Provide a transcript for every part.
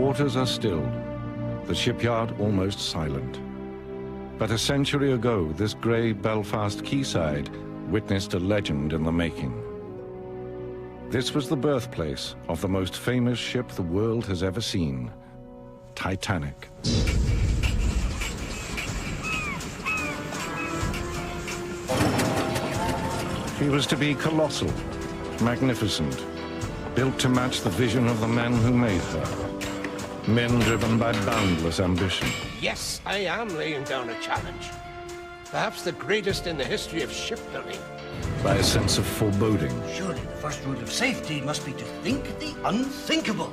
waters are still, the shipyard almost silent. But a century ago, this grey Belfast quayside witnessed a legend in the making. This was the birthplace of the most famous ship the world has ever seen, Titanic. She was to be colossal, magnificent, built to match the vision of the men who made her. Men driven by boundless ambition. Yes, I am laying down a challenge. Perhaps the greatest in the history of shipbuilding. By a sense of foreboding. Surely the first rule of safety must be to think the unthinkable.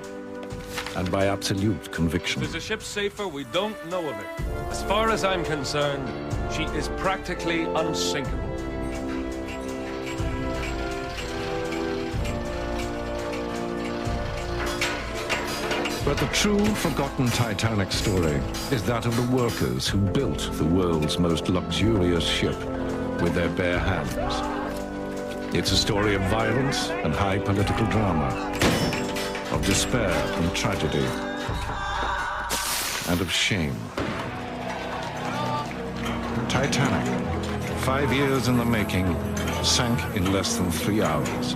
And by absolute conviction. If there's a ship safer, we don't know of it. As far as I'm concerned, she is practically unsinkable. But the true forgotten Titanic story is that of the workers who built the world's most luxurious ship with their bare hands. It's a story of violence and high political drama, of despair and tragedy, and of shame. Titanic, 5 years in the making, sank in less than 3 hours.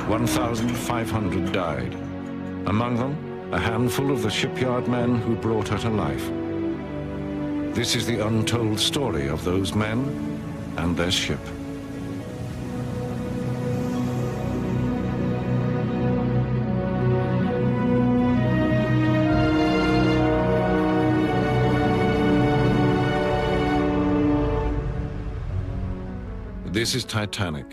1,500 died. Among them, a handful of the shipyard men who brought her to life. This is the untold story of those men and their ship. This is Titanic.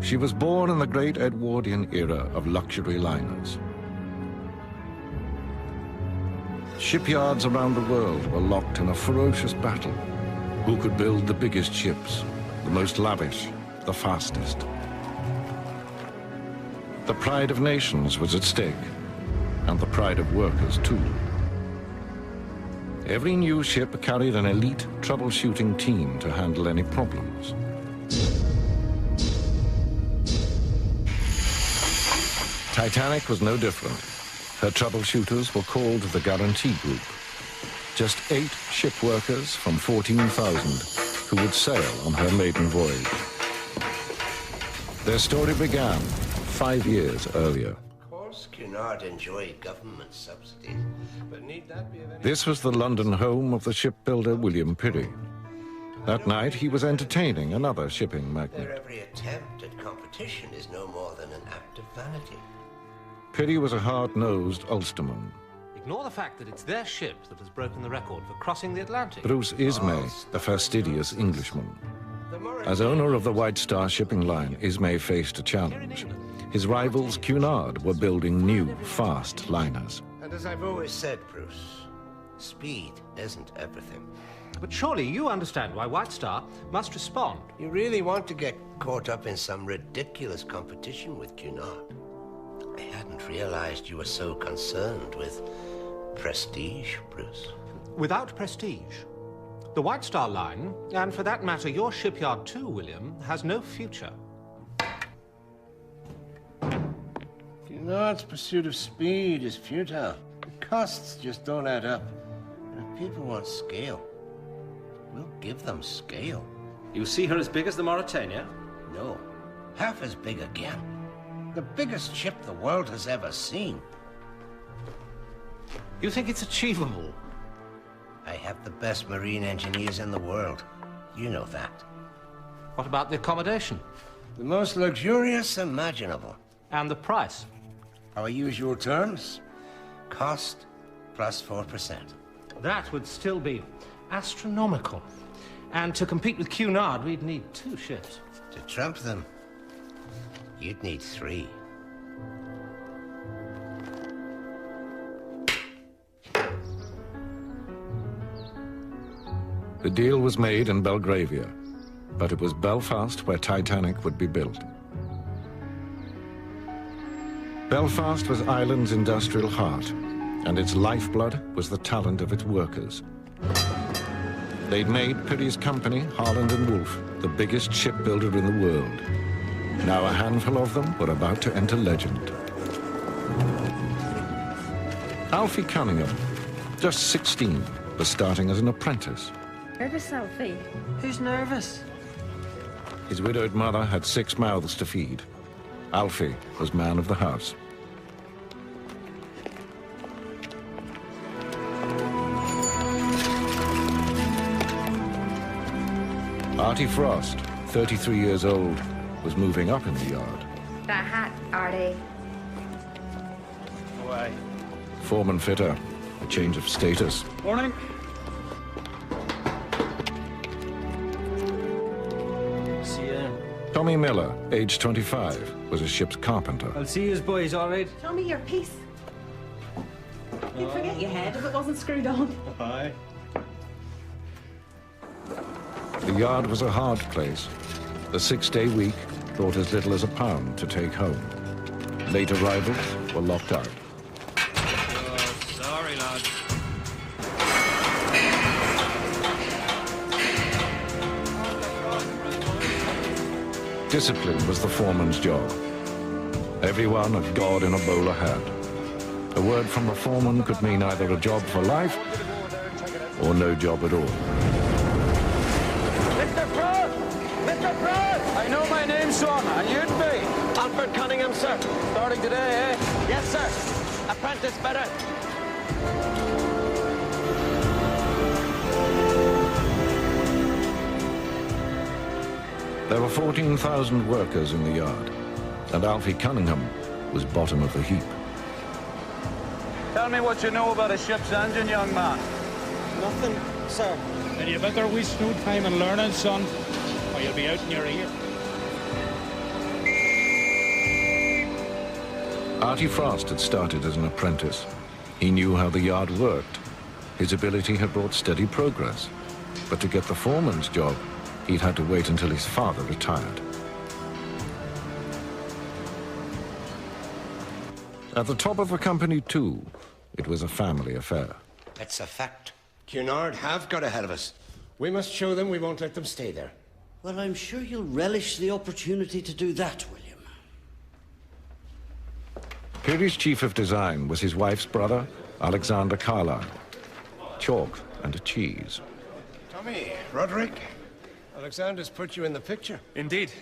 She was born in the great Edwardian era of luxury liners. Shipyards around the world were locked in a ferocious battle. Who could build the biggest ships, the most lavish, the fastest? The pride of nations was at stake, and the pride of workers too. Every new ship carried an elite troubleshooting team to handle any problems. Titanic was no different. Her troubleshooters were called the Guarantee Group. Just 8 ship workers from 14,000 who would sail on her maiden voyage. Their story began 5 years earlier. Of course, Cunard enjoyed government subsidies, but need that be of any... This was the London home of the shipbuilder William Pirrie. That night, he was entertaining another shipping magnate. Their every attempt at competition is no more than an act of vanity. Pirrie was a hard-nosed Ulsterman. Ignore the fact that it's their ship that has broken the record for crossing the Atlantic. Bruce Ismay, a fastidious Englishman. As owner of the White Star shipping line, Ismay faced a challenge. His rivals, Cunard, were building new, fast liners. And as I've always said, Bruce, speed isn't everything. But surely you understand why White Star must respond. You really want to get caught up in some ridiculous competition with Cunard? I hadn't realized you were so concerned with prestige, Bruce. Without prestige, the White Star line, and for that matter your shipyard too, William, has no future. Cunard's pursuit of speed is futile. The costs just don't add up. And if people want scale, we'll give them scale. You see her as big as the Mauretania? No, half as big again. The biggest ship the world has ever seen. You think it's achievable? I have the best marine engineers in the world. You know that. What about the accommodation? The most luxurious imaginable. And the price? Our usual terms. Cost plus 4%. That would still be astronomical. And to compete with Cunard, we'd need 2 ships. To trump them, you'd need 3. The deal was made in Belgravia, but it was Belfast where Titanic would be built. Belfast was Ireland's industrial heart, and its lifeblood was the talent of its workers. They'd made Pirrie's company, Harland and Wolff, the biggest shipbuilder in the world. Now a handful of them were about to enter legend. Alfred Cunningham, just 16, was starting as an apprentice. Nervous, Alfie? Who's nervous? His widowed mother had 6 mouths to feed. Alfie was man of the house. Artie Frost, 33 years old, was moving up in the yard. That hat, Artie. Away. Foreman fitter, a change of status. Morning. See you. Tommy Miller, age 25, was a ship's carpenter. I'll see you boys, all right? Show me your piece. You'd forget your head if it wasn't screwed on. Aye. The yard was a hard place. The 6-day week brought as little as £1 to take home. Late arrivals were locked out. Oh, sorry, lad. Discipline was the foreman's job. Everyone a god in a bowler hat. A word from the foreman could mean either a job for life or no job at all. Mr. Frost! Mr. Frost! I know my name, son, and you'd be. Alfred Cunningham, sir. Starting today, eh? Yes, sir. Apprentice better. There were 14,000 workers in the yard, and Alfie Cunningham was bottom of the heap. Tell me what you know about a ship's engine, young man. Nothing, sir. Then you better waste no time in learning, son, or you'll be out in your ear. Artie Frost had started as an apprentice. He knew how the yard worked. His ability had brought steady progress. But to get the foreman's job, he'd had to wait until his father retired. At the top of the company, too, it was a family affair. That's a fact. Cunard have got ahead of us. We must show them we won't let them stay there. Well, I'm sure you'll relish the opportunity to do that, William. Peary's chief of design was his wife's brother, Alexander Carlyle. Chalk and a cheese. Tommy, Roderick, Alexander's put you in the picture. Indeed.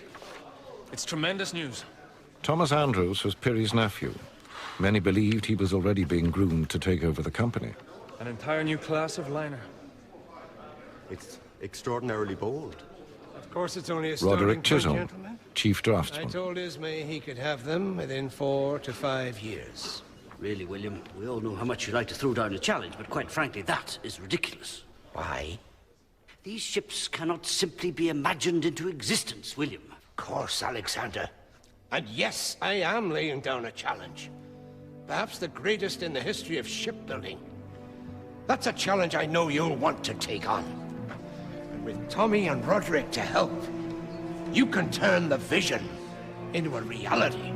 It's tremendous news. Thomas Andrews was Peary's nephew. Many believed he was already being groomed to take over the company. An entire new class of liner. It's extraordinarily bold. Of course, it's only a starting Roderick point, Chisholm, gentlemen. chief I draftsman. told Ismay he could have them within 4 to 5 years. Really, William, we all know how much you like to throw down a challenge, but quite frankly, that is ridiculous. Why? These ships cannot simply be imagined into existence, William. Of course, Alexander. And yes, I am laying down a challenge. Perhaps the greatest in the history of shipbuilding. That's a challenge I know you'll want to take on. And with Tommy and Roderick to help, you can turn the vision into a reality.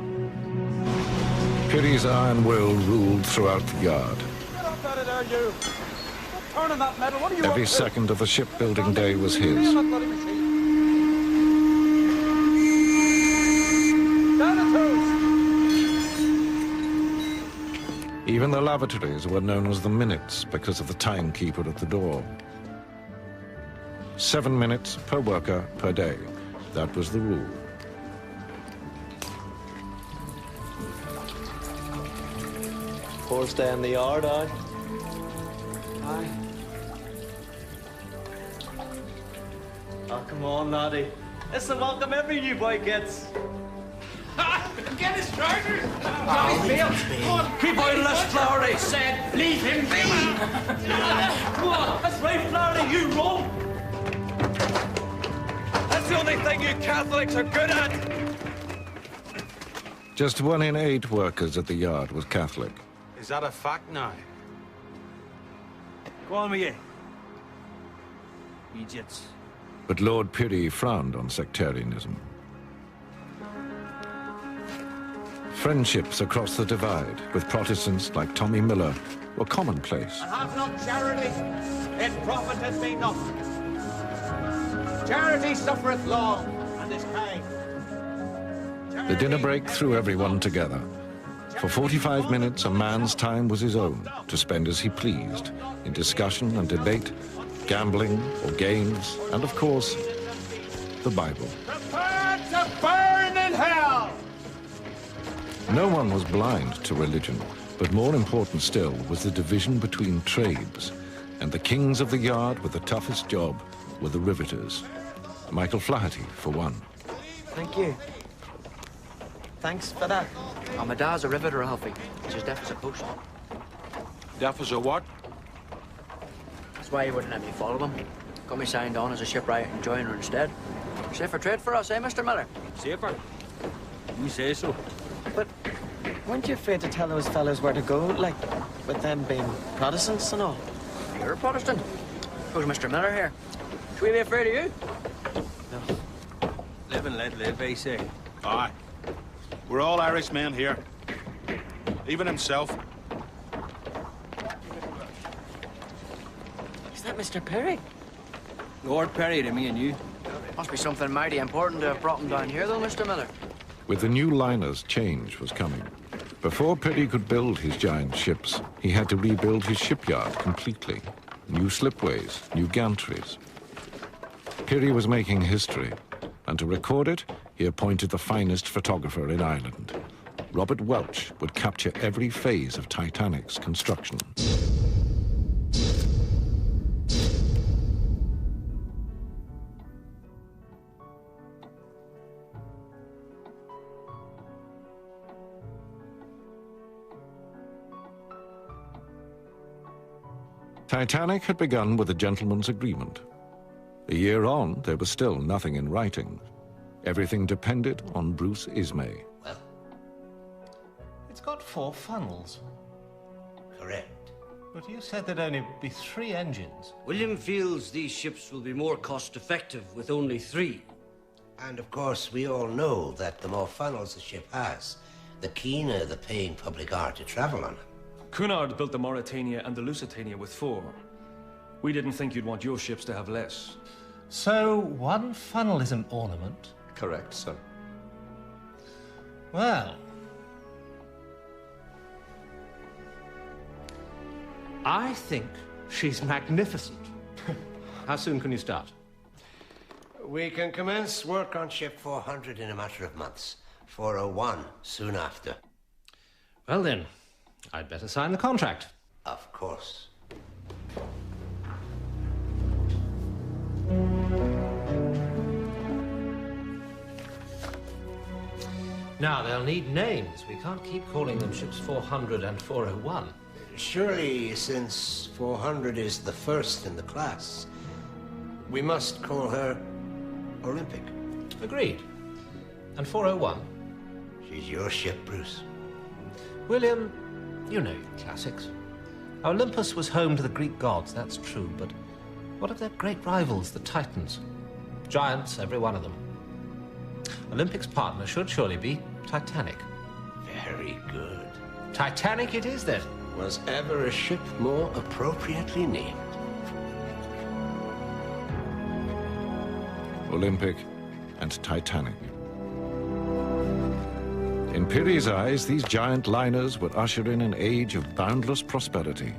Peary's iron will ruled throughout the yard. Get up out of there, you! Stop turning that metal. What are you Every up to? second of the shipbuilding day was his. Down the toes! Even the lavatories were known as the minutes because of the timekeeper at the door. 7 minutes per worker per day. That was the rule. First day in the yard, aye? Aye. Oh, come on, laddie. It's the welcome every new boy gets. Get his chargers! Johnny's bailed! Keep out of this, Flaherty! Said, leave him be! Come on, that's right, Flaherty, you roll! That's the only thing you Catholics are good at! Just 1 in 8 workers at the yard was Catholic. Is that a fact now? Go on with you. Idiots. But Lord Peary frowned on sectarianism. Friendships across the divide with Protestants like Tommy Miller were commonplace. Have not charity, it profiteth me not. Charity suffereth long, and is kind. The dinner break threw everyone together. For 45 minutes, a man's time was his own to spend as he pleased, in discussion and debate, gambling or games, and of course, the Bible. Prepare to burn in hell! No one was blind to religion, but more important still was the division between trades, and the kings of the yard with the toughest job were the riveters. Michael Flaherty, for one. Thank you. Thanks for that. Oh, my dad's a riveter, Alfie. He's as deaf as a post. Deaf as a what? That's why he wouldn't let me follow him. Got me signed on as a shipwright and joiner instead. Safer trade for us, eh, Mr. Miller? Safer? You say so. But weren't you afraid to tell those fellows where to go, like, with them being Protestants and all? You're a Protestant. Who's Mr. Miller here? Should we be afraid of you? No. Live and let live, they say. Aye. We're all Irishmen here. Even himself. Is that Mr. Perry? Lord Perry to me and you. Must be something mighty important to have brought him down here, though, Mr. Miller. With the new liners, change was coming. Before Perry could build his giant ships, he had to rebuild his shipyard completely. New slipways, new gantries. Perry was making history, and to record it, he appointed the finest photographer in Ireland. Robert Welch would capture every phase of Titanic's construction. Titanic had begun with a gentleman's agreement. A year on, there was still nothing in writing. Everything depended on Bruce Ismay. Well, It's got 4 funnels. correct. But you said there'd only be 3 engines. William feels these ships will be more cost-effective with only 3. And of course, we all know that the more funnels a ship has, the keener the paying public are to travel on it. Cunard built the Mauretania and the Lusitania with 4. We didn't think you'd want your ships to have less. So 1 funnel is an ornament? Correct, sir. Well, I think she's magnificent. How soon can you start? We can commence work on ship 400 in a matter of months. 401 soon after. Well then, I'd better sign the contract. Of course. Now, they'll need names. We can't keep calling them ships 400 and 401. Surely, since 400 is the first in the class, we must call her Olympic. Agreed. And 401? She's your ship, Bruce. William, you know your classics. Olympus was home to the Greek gods, that's true, but what of their great rivals, the Titans? Giants, every one of them. Olympic's partner should surely be Titanic. Very good. Titanic it is, then. Was ever a ship more appropriately named? Olympic and Titanic. In Pirrie's eyes, these giant liners would usher in an age of boundless prosperity.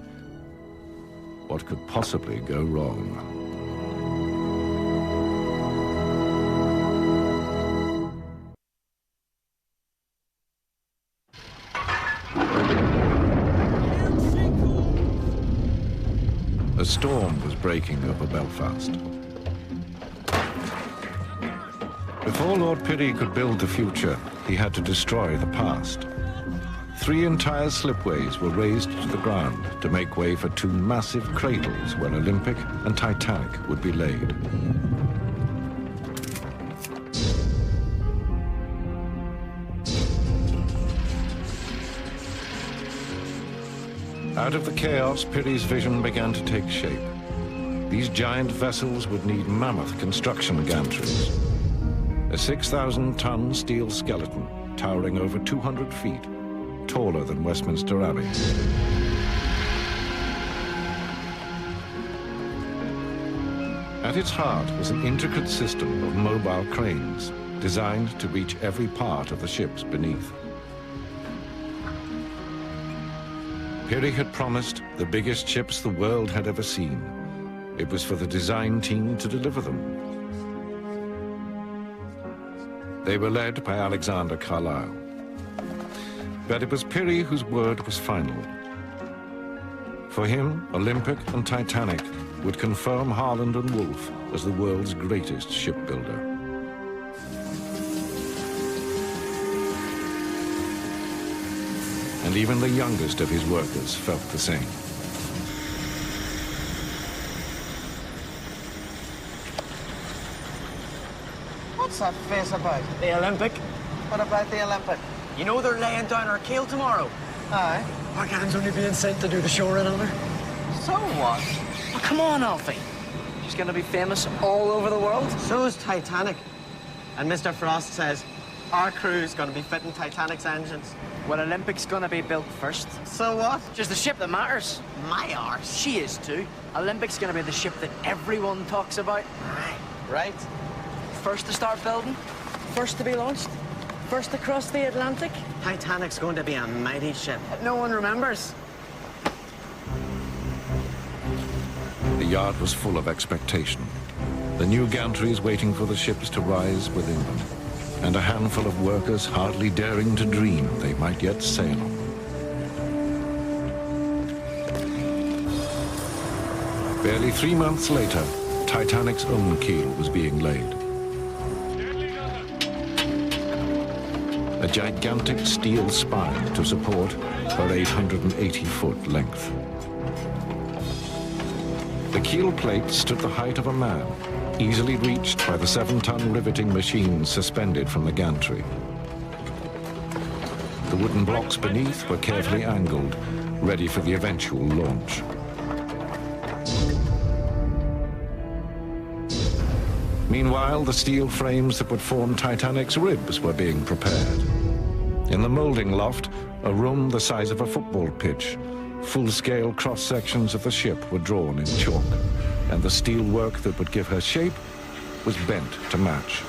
What could possibly go wrong? A storm was breaking over Belfast. Before Lord Pirrie could build the future, he had to destroy the past. 3 entire slipways were razed to the ground to make way for 2 massive cradles where Olympic and Titanic would be laid. Out of the chaos, Pirrie's vision began to take shape. These giant vessels would need mammoth construction gantries. A 6,000-ton steel skeleton, towering over 200 feet, taller than Westminster Abbey. At its heart was an intricate system of mobile cranes, designed to reach every part of the ships beneath. Peary had promised the biggest ships the world had ever seen. It was for the design team to deliver them. They were led by Alexander Carlyle. But it was Peary whose word was final. For him, Olympic and Titanic would confirm Harland and Wolff as the world's greatest shipbuilder. And even the youngest of his workers felt the same. What's that face about? The Olympic. What about the Olympic? You know they're laying down our keel tomorrow. Aye. Our gang's only being sent to do the shoring on her. So what? Oh, come on, Alfie. She's gonna be famous all over the world. So's Titanic. And Mr. Frost says our crew's gonna be fitting Titanic's engines. Well, Olympic's gonna be built first. So what? Just the ship that matters. My arse. She is too. Olympic's gonna be the ship that everyone talks about. Right. First to start building, first to be launched, first to cross the Atlantic. Titanic's going to be a mighty ship that no one remembers. The yard was full of expectation. The new gantries waiting for the ships to rise within them, and a handful of workers hardly daring to dream they might yet sail on. Barely 3 months later, Titanic's own keel was being laid. A gigantic steel spine to support her 880-foot length. The keel plate stood the height of a man, easily reached by the 7-ton riveting machines suspended from the gantry. The wooden blocks beneath were carefully angled, ready for the eventual launch. Meanwhile, the steel frames that would form Titanic's ribs were being prepared. In the molding loft, a room the size of a football pitch, full-scale cross-sections of the ship were drawn in chalk, and the steel work that would give her shape was bent to match.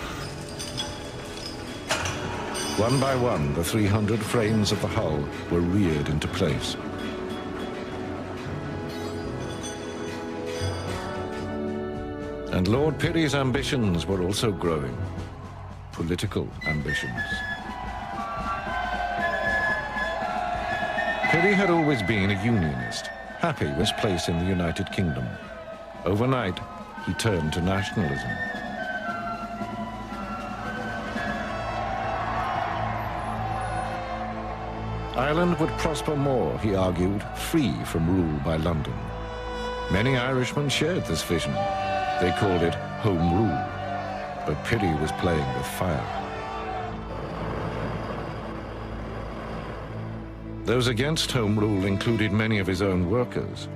One by one, the 300 frames of the hull were reared into place. And Lord Peary's ambitions were also growing. Political ambitions. Peary had always been a unionist, happy with his place in the United Kingdom. Overnight, he turned to nationalism. Ireland would prosper more, he argued, free from rule by London. Many Irishmen shared this vision. They called it Home Rule, but Peary was playing with fire. Those against Home Rule included many of his own workers.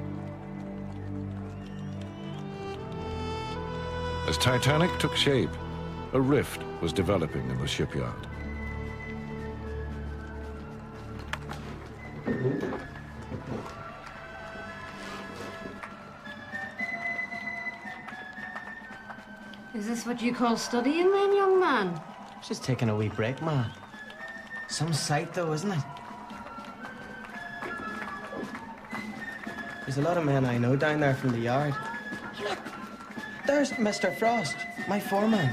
As Titanic took shape, a rift was developing in the shipyard. Is this what you call studying then, young man? Just taking a wee break, ma. Some sight, though, isn't it? There's a lot of men I know down there from the yard. Look, there's Mr. Frost, my foreman.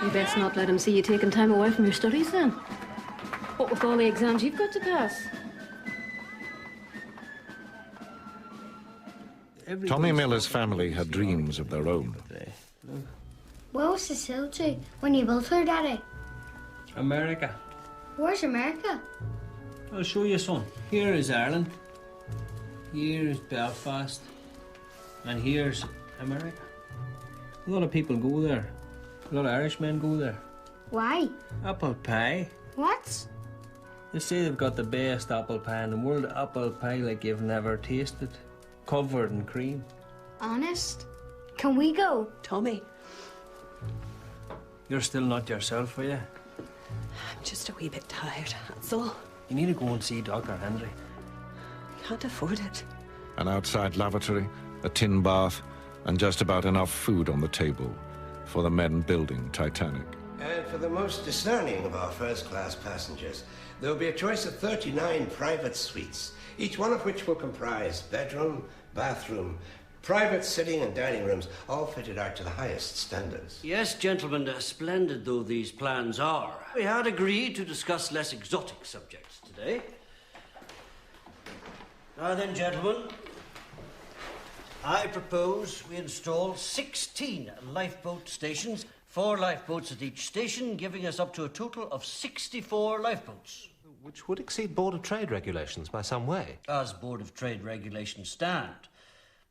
You best not let him see you taking time away from your studies, then. What with all the exams you've got to pass? Tommy Miller's family had dreams of their own. Where was the sail to when you built her, Daddy? America. Where's America? I'll show you, son. Here is Ireland. Here is Belfast. And here's America. A lot of people go there. A lot of Irishmen go there. Why? Apple pie. What? They say they've got the best apple pie in the world. Apple pie like you've never tasted. Covered in cream. Honest? Can we go? Tommy. You're still not yourself, are you? I'm just a wee bit tired, that's all. You need to go and see Dr. Henry. Can't afford it. An outside lavatory, a tin bath, and just about enough food on the table for the men building Titanic. And for the most discerning of our first-class passengers, there will be a choice of 39 private suites, each one of which will comprise bedroom, bathroom, private sitting and dining rooms, all fitted out to the highest standards. Yes, gentlemen, splendid though these plans are, we had agreed to discuss less exotic subjects today. Now then, gentlemen, I propose we install 16 lifeboat stations, 4 lifeboats at each station, giving us up to a total of 64 lifeboats. Which would exceed Board of Trade regulations by some way. As Board of Trade regulations stand.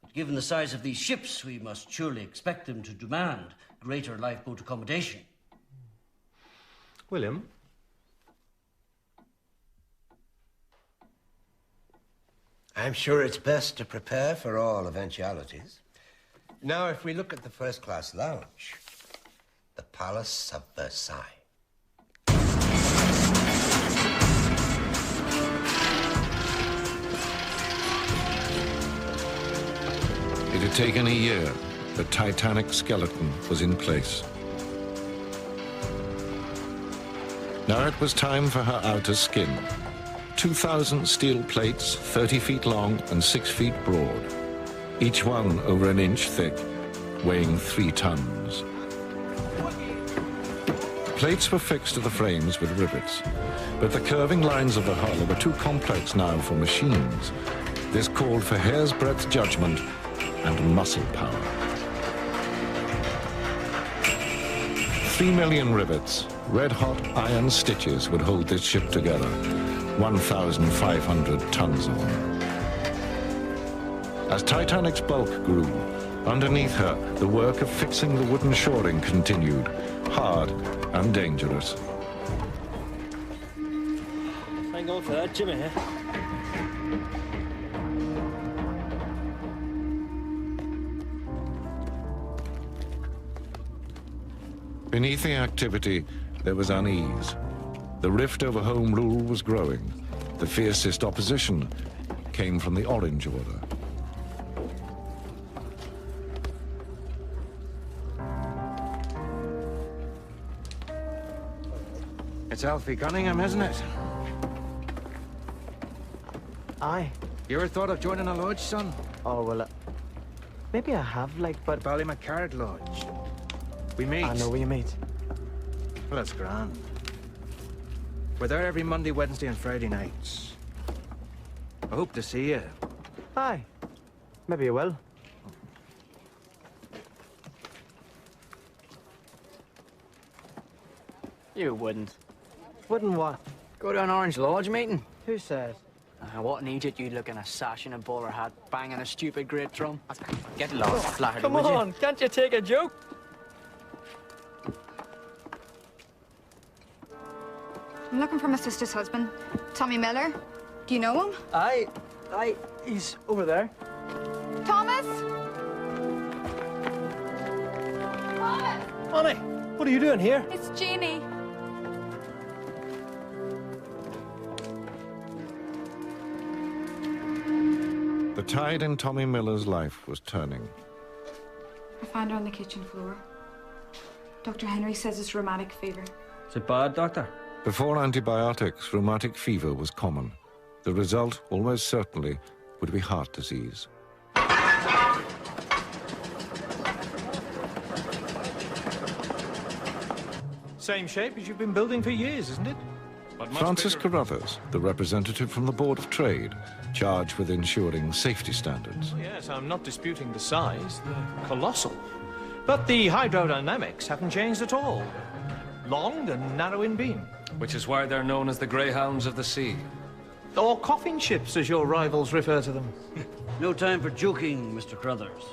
But given the size of these ships, we must surely expect them to demand greater lifeboat accommodation. William? I'm sure it's best to prepare for all eventualities. Now, if we look at the first-class lounge, the Palace of Versailles. It had taken a year. The Titanic skeleton was in place. Now it was time for her outer skin. 2,000 steel plates, 30 feet long and 6 feet broad, each one over an inch thick, weighing 3 tons. Plates were fixed to the frames with rivets, but the curving lines of the hull were too complex now for machines. This called for hair's breadth judgment and muscle power. 3 million rivets, red-hot iron stitches would hold this ship together, 1,500 tons of them. As Titanic's bulk grew, underneath her, the work of fixing the wooden shoring continued, hard and dangerous. Thank God for that, Jimmy. Beneath the activity, there was unease. The rift over Home Rule was growing. The fiercest opposition came from the Orange Order. It's Alfie Cunningham, isn't it? Aye. You ever thought of joining a lodge, son? Oh, well, maybe I have, like, but... Ballymacard Lodge. We meet. I know we meet. Well, that's grand. We're there every Monday, Wednesday and Friday nights. I hope to see you. Aye. Maybe I will. You wouldn't. Wouldn't what? Go to an Orange Lodge meeting? Who says? What an idiot you'd look in a sash and a bowler hat, banging a stupid great drum. Get lost, Flaherty, Come would on, you? can't you take a joke? I'm looking for my sister's husband, Tommy Miller. Do you know him? Aye, he's over there. Thomas? Thomas! Honey, what are you doing here? It's Jeannie. The tide in Tommy Miller's life was turning. I found her on the kitchen floor. Dr. Henry says it's rheumatic fever. Is it bad, Doctor? Before antibiotics, rheumatic fever was common. The result, almost certainly, would be heart disease. Same shape as you've been building for years, isn't it? Francis Carruthers, the representative from the Board of Trade, charged with ensuring safety standards. Yes, I'm not disputing the size. They're colossal. But the hydrodynamics haven't changed at all. Long and narrow in beam. Which is why they're known as the Greyhounds of the Sea. Or coffin ships, as your rivals refer to them. No time for joking, Mr. Carruthers.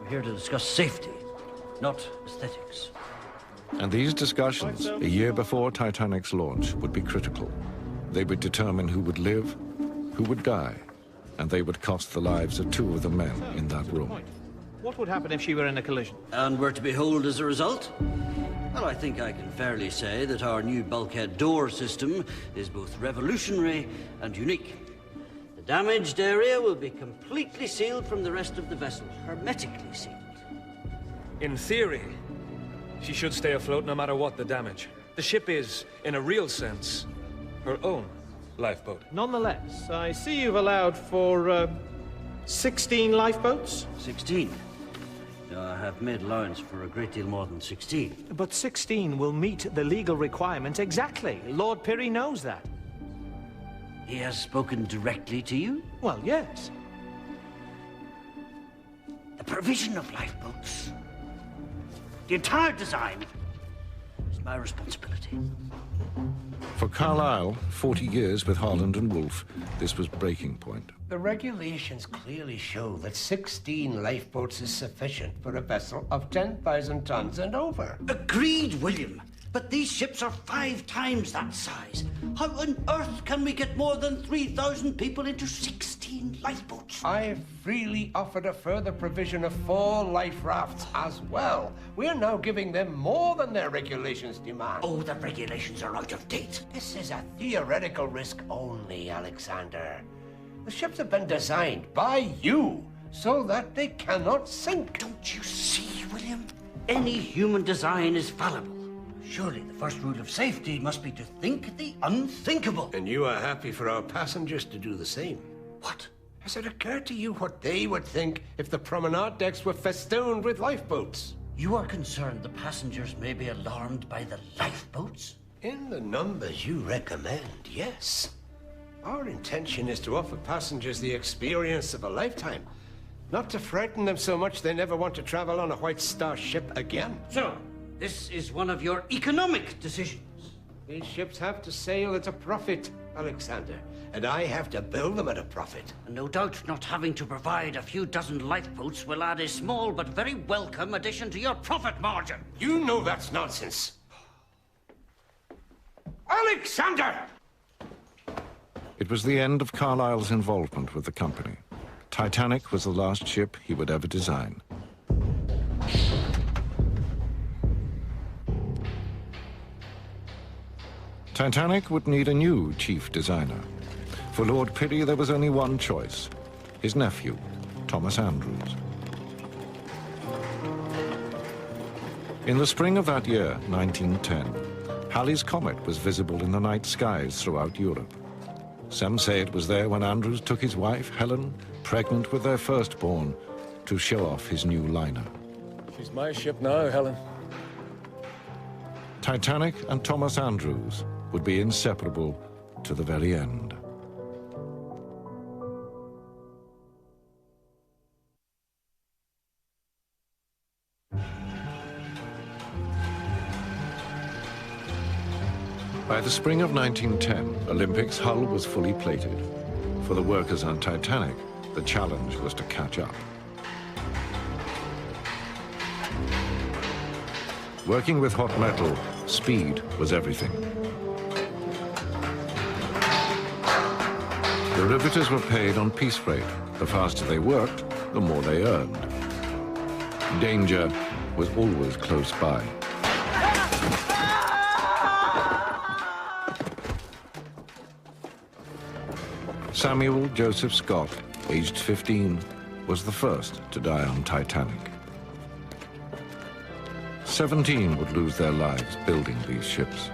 We're here to discuss safety, not aesthetics. And these discussions, a year before Titanic's launch, would be critical. They would determine who would live, who would die, and they would cost the lives of 2 of the men in that room. What would happen if she were in a collision? And were to behold as a result? Well, I think I can fairly say that our new bulkhead door system is both revolutionary and unique. The damaged area will be completely sealed from the rest of the vessel, hermetically sealed. In theory, She should stay afloat no matter what the damage. The ship is, in a real sense, her own lifeboat. Nonetheless, I see you've allowed for 16 lifeboats? 16. I have made allowance for a great deal more than 16. But 16 will meet the legal requirement exactly. Lord Pirrie knows that. He has spoken directly to you? Well, yes. The provision of lifeboats, the entire design, is my responsibility. For Carlyle, 40 years with Harland and Wolff, this was breaking point. The regulations clearly show that 16 lifeboats is sufficient for a vessel of 10,000 tons and over. Agreed, William. But these ships are 5 times that size. How on earth can we get more than 3,000 people into 16 lifeboats? I freely offered a further provision of 4 life rafts as well. We're now giving them more than their regulations demand. Oh, the regulations are out of date. This is a theoretical risk only, Alexander. The ships have been designed by you so that they cannot sink. Don't you see, William? Any human design is fallible. Surely the first rule of safety must be to think the unthinkable. And you are happy for our passengers to do the same. What? Has it occurred to you what they would think if the promenade decks were festooned with lifeboats? You are concerned the passengers may be alarmed by the lifeboats? In the numbers you recommend, yes. Our intention is to offer passengers the experience of a lifetime, not to frighten them so much they never want to travel on a White Star ship again. So, this is one of your economic decisions. These ships have to sail at a profit, Alexander, and I have to build them at a profit. And no doubt not having to provide a few dozen lifeboats will add a small but very welcome addition to your profit margin. You know that's nonsense. Alexander! It was the end of Carlyle's involvement with the company. Titanic was the last ship he would ever design. Titanic would need a new chief designer. For Lord Pirrie, there was only one choice: his nephew, Thomas Andrews. In the spring of that year, 1910, Halley's Comet was visible in the night skies throughout Europe. Some say it was there when Andrews took his wife, Helen, pregnant with their firstborn, to show off his new liner. She's my ship now, Helen. Titanic and Thomas Andrews would be inseparable to the very end. By the spring of 1910, Olympic's hull was fully plated. For the workers on Titanic, the challenge was to catch up. Working with hot metal, speed was everything. The riveters were paid on piece rate. The faster they worked, the more they earned. Danger was always close by. Samuel Joseph Scott, aged 15, was the first to die on Titanic. 17 would lose their lives building these ships.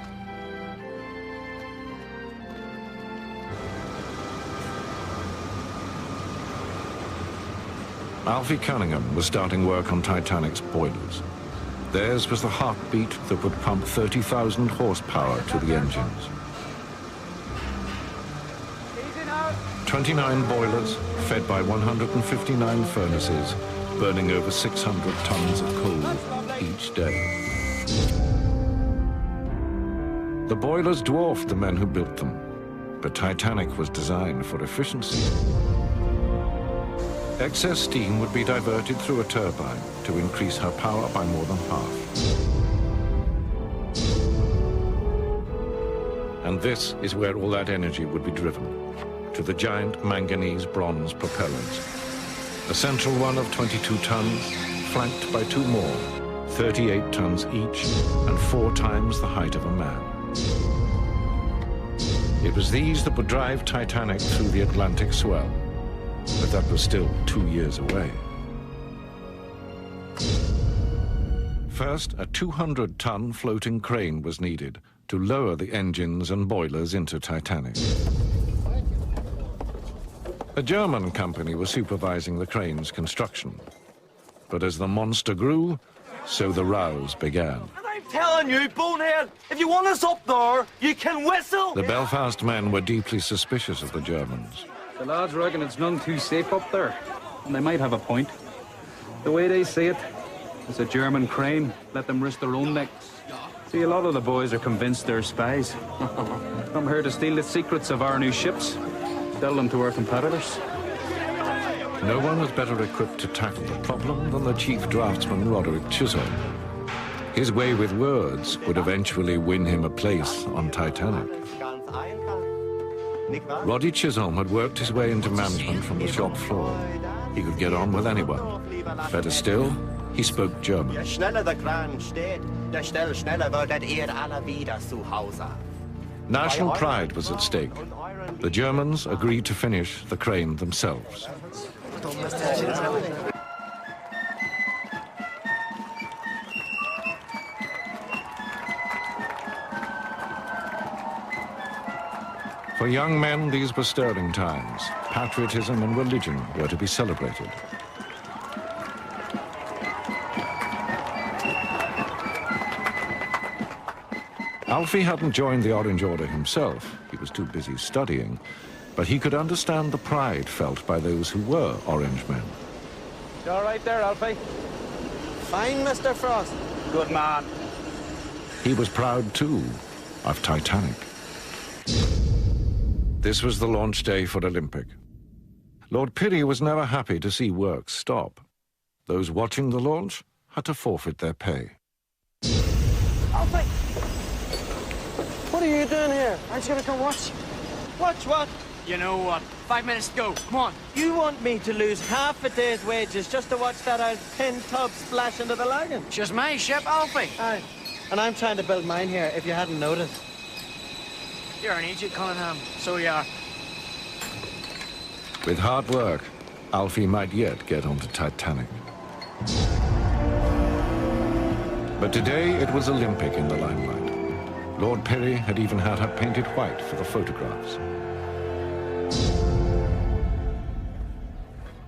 Alfie Cunningham was starting work on Titanic's boilers. Theirs was the heartbeat that would pump 30,000 horsepower to the engines. 29 boilers, fed by 159 furnaces, burning over 600 tons of coal each day. The boilers dwarfed the men who built them, but Titanic was designed for efficiency. Excess steam would be diverted through a turbine to increase her power by more than half. And this is where all that energy would be driven, to the giant manganese bronze propellers. A central one of 22 tons, flanked by 2 more, 38 tons each, and 4 times the height of a man. It was these that would drive Titanic through the Atlantic swell, but that was still 2 years away. First, a 200-ton floating crane was needed to lower the engines and boilers into Titanic. A German company was supervising the crane's construction. But as the monster grew, so the rows began. And I'm telling you, bonehead, if you want us up there, you can whistle! The Belfast men were deeply suspicious of the Germans. The lads reckon it's none too safe up there, and they might have a point. The way they say it, it's a German crane. Let them risk their own necks. See, a lot of the boys are convinced they're spies. Come here to steal the secrets of our new ships, sell them to our competitors. No one was better equipped to tackle the problem than the chief draftsman, Roderick Chisholm. His way with words would eventually win him a place on Titanic. Roddy Chisholm had worked his way into management from the shop floor. He could get on with anyone. Better still, he spoke German. National pride was at stake. The Germans agreed to finish the crane themselves. For young men, these were stirring times. Patriotism and religion were to be celebrated. Alfie hadn't joined the Orange Order himself. He was too busy studying. But he could understand the pride felt by those who were Orange men. You all right there, Alfie? Fine, Mr. Frost. Good man. He was proud, too, of Titanic. This was the launch day for Olympic. Lord Pirrie was never happy to see work stop. Those watching the launch had to forfeit their pay. Alfie! What are you doing here? Aren't you going to come watch? Watch what? You know what? 5 minutes to go. Come on. You want me to lose half a day's wages just to watch that old tin tub splash into the lagoon? Just my ship, Alfie. Aye. And I'm trying to build mine here, if you hadn't noticed. You're an idiot, Cunningham. So you are. With hard work, Alfie might yet get onto Titanic. But today it was Olympic in the limelight. Lord Pirrie had even had her painted white for the photographs.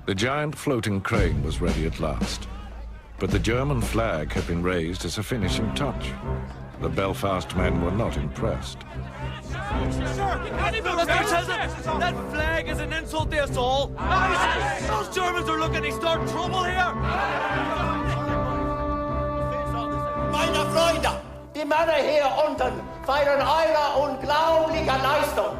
The giant floating crane was ready at last, but the German flag had been raised as a finishing touch. The Belfast men were not impressed. Mr. Chisholm, that flag is an insult to us all. Those Germans are looking to start trouble here. Meine Freunde, die Männer hier unten feiern eure unglaubliche Leistung.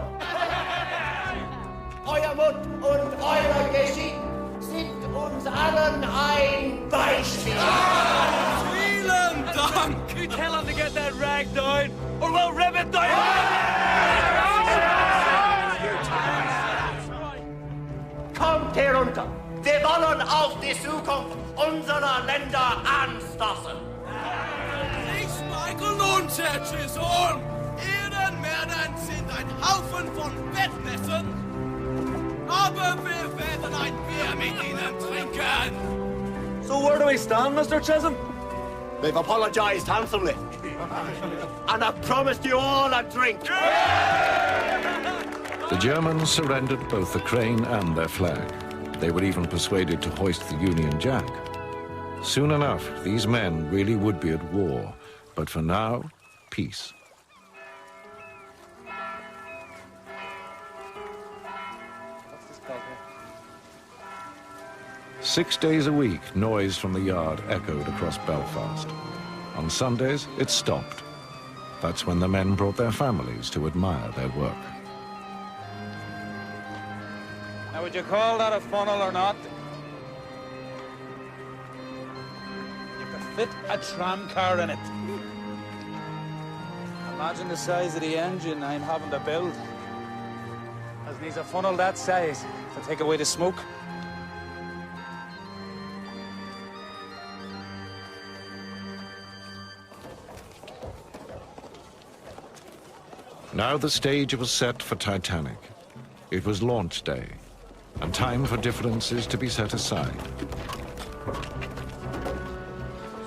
Euer Mut und euer Geschick sind uns allen ein Beispiel. Vielen Dank! You tell him to get that rag down, or we'll rip it down! Kommt herunter! Wir wollen auf die Zukunft unserer Länder anstoßen. Ich Michael und Herr Chisholm! Ihre Männer sind ein Haufen von Bettnässen, aber wir werden ein Bier mit ihnen trinken. So where do we stand, Mr. Chisholm? We've apologized handsomely. And I've promised you all a drink. The Germans surrendered both the crane and their flag. They were even persuaded to hoist the Union Jack. Soon enough, these men really would be at war. But for now, peace. Six days a week, noise from the yard echoed across Belfast. On Sundays, it stopped. That's when the men brought their families to admire their work. Now, would you call that a funnel or not? You could fit a tram car in it. Imagine the size of the engine I'm having to build. As needs a funnel that size to take away the smoke. Now the stage was set for Titanic. It was launch day, and time for differences to be set aside.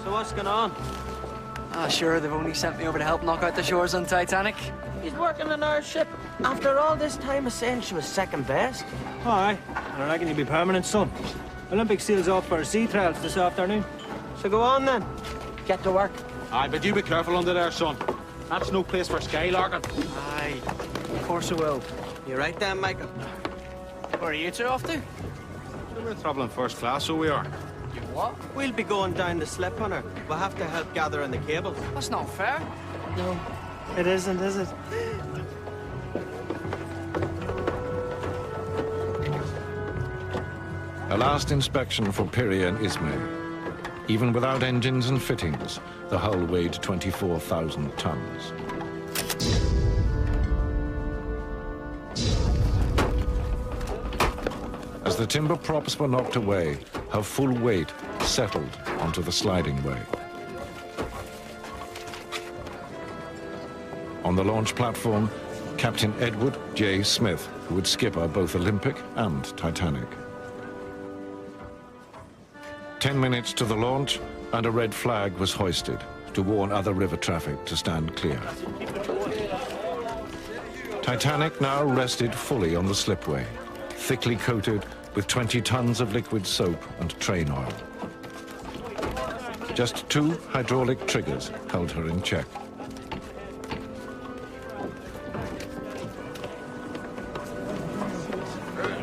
So What's going on? Ah, sure, they've only sent me over to help knock out the shores on Titanic. He's working on our ship. After all this time of saying she was second best. Aye, I reckon you'll be permanent, son. Olympic seals off for sea trials this afternoon. So go on then. Get to work. Aye, but you be careful under there, son. That's no place for skylarking. Aye, of course I will. You're right then, Michael. Where are you two off to? We're travelling first class, so we are. You what? We'll be going down the slip on her. We'll have to help gather in the cables. That's not fair. No, it isn't, is it? A last inspection for Piri and Ismay. Even without engines and fittings, the hull weighed 24,000 tons. As the timber props were knocked away, her full weight settled onto the sliding way. On the launch platform, Captain Edward J. Smith, who would skipper both Olympic and Titanic. 10 minutes to the launch, and a red flag was hoisted to warn other river traffic to stand clear. Titanic now rested fully on the slipway, thickly coated with 20 tons of liquid soap and train oil. Just 2 hydraulic triggers held her in check.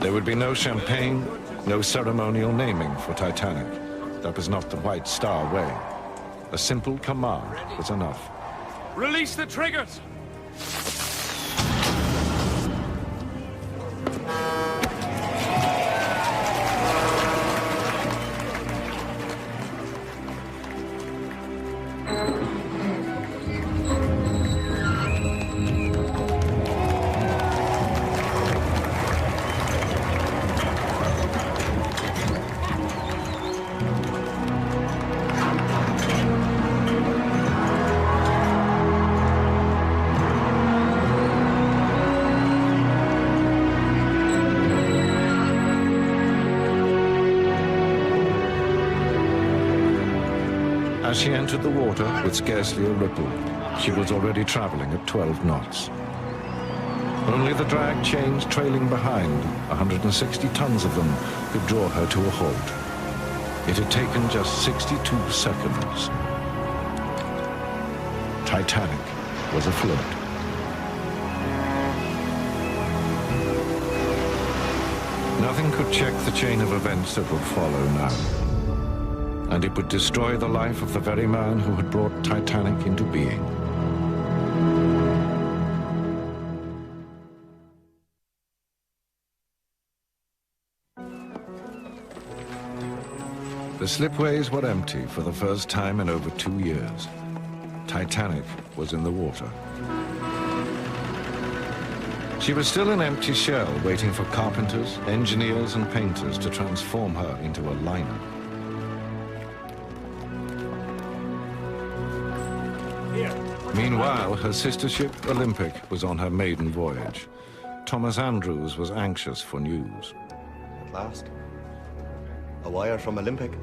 There would be no champagne, no ceremonial naming for Titanic. That was not the White Star way. A simple command was enough. Release the triggers! As she entered the water with scarcely a ripple, she was already traveling at 12 knots. Only the drag chains trailing behind, 160 tons of them, could draw her to a halt. It had taken just 62 seconds. Titanic was afloat. Nothing could check the chain of events that would follow now. And it would destroy the life of the very man who had brought Titanic into being. The slipways were empty for the first time in over 2 years. Titanic was in the water. She was still an empty shell waiting for carpenters, engineers, and painters to transform her into a liner. Meanwhile, her sister ship, Olympic, was on her maiden voyage. Thomas Andrews was anxious for news. At last. A wire from Olympic.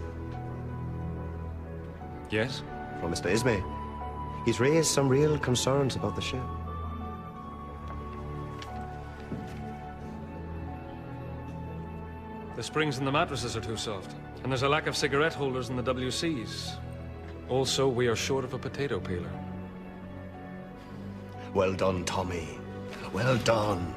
Yes? From Mr. Ismay. He's raised some real concerns about the ship. The springs in the mattresses are too soft, and there's a lack of cigarette holders in the WCs. Also, we are short of a potato peeler. Well done, Tommy. Well done.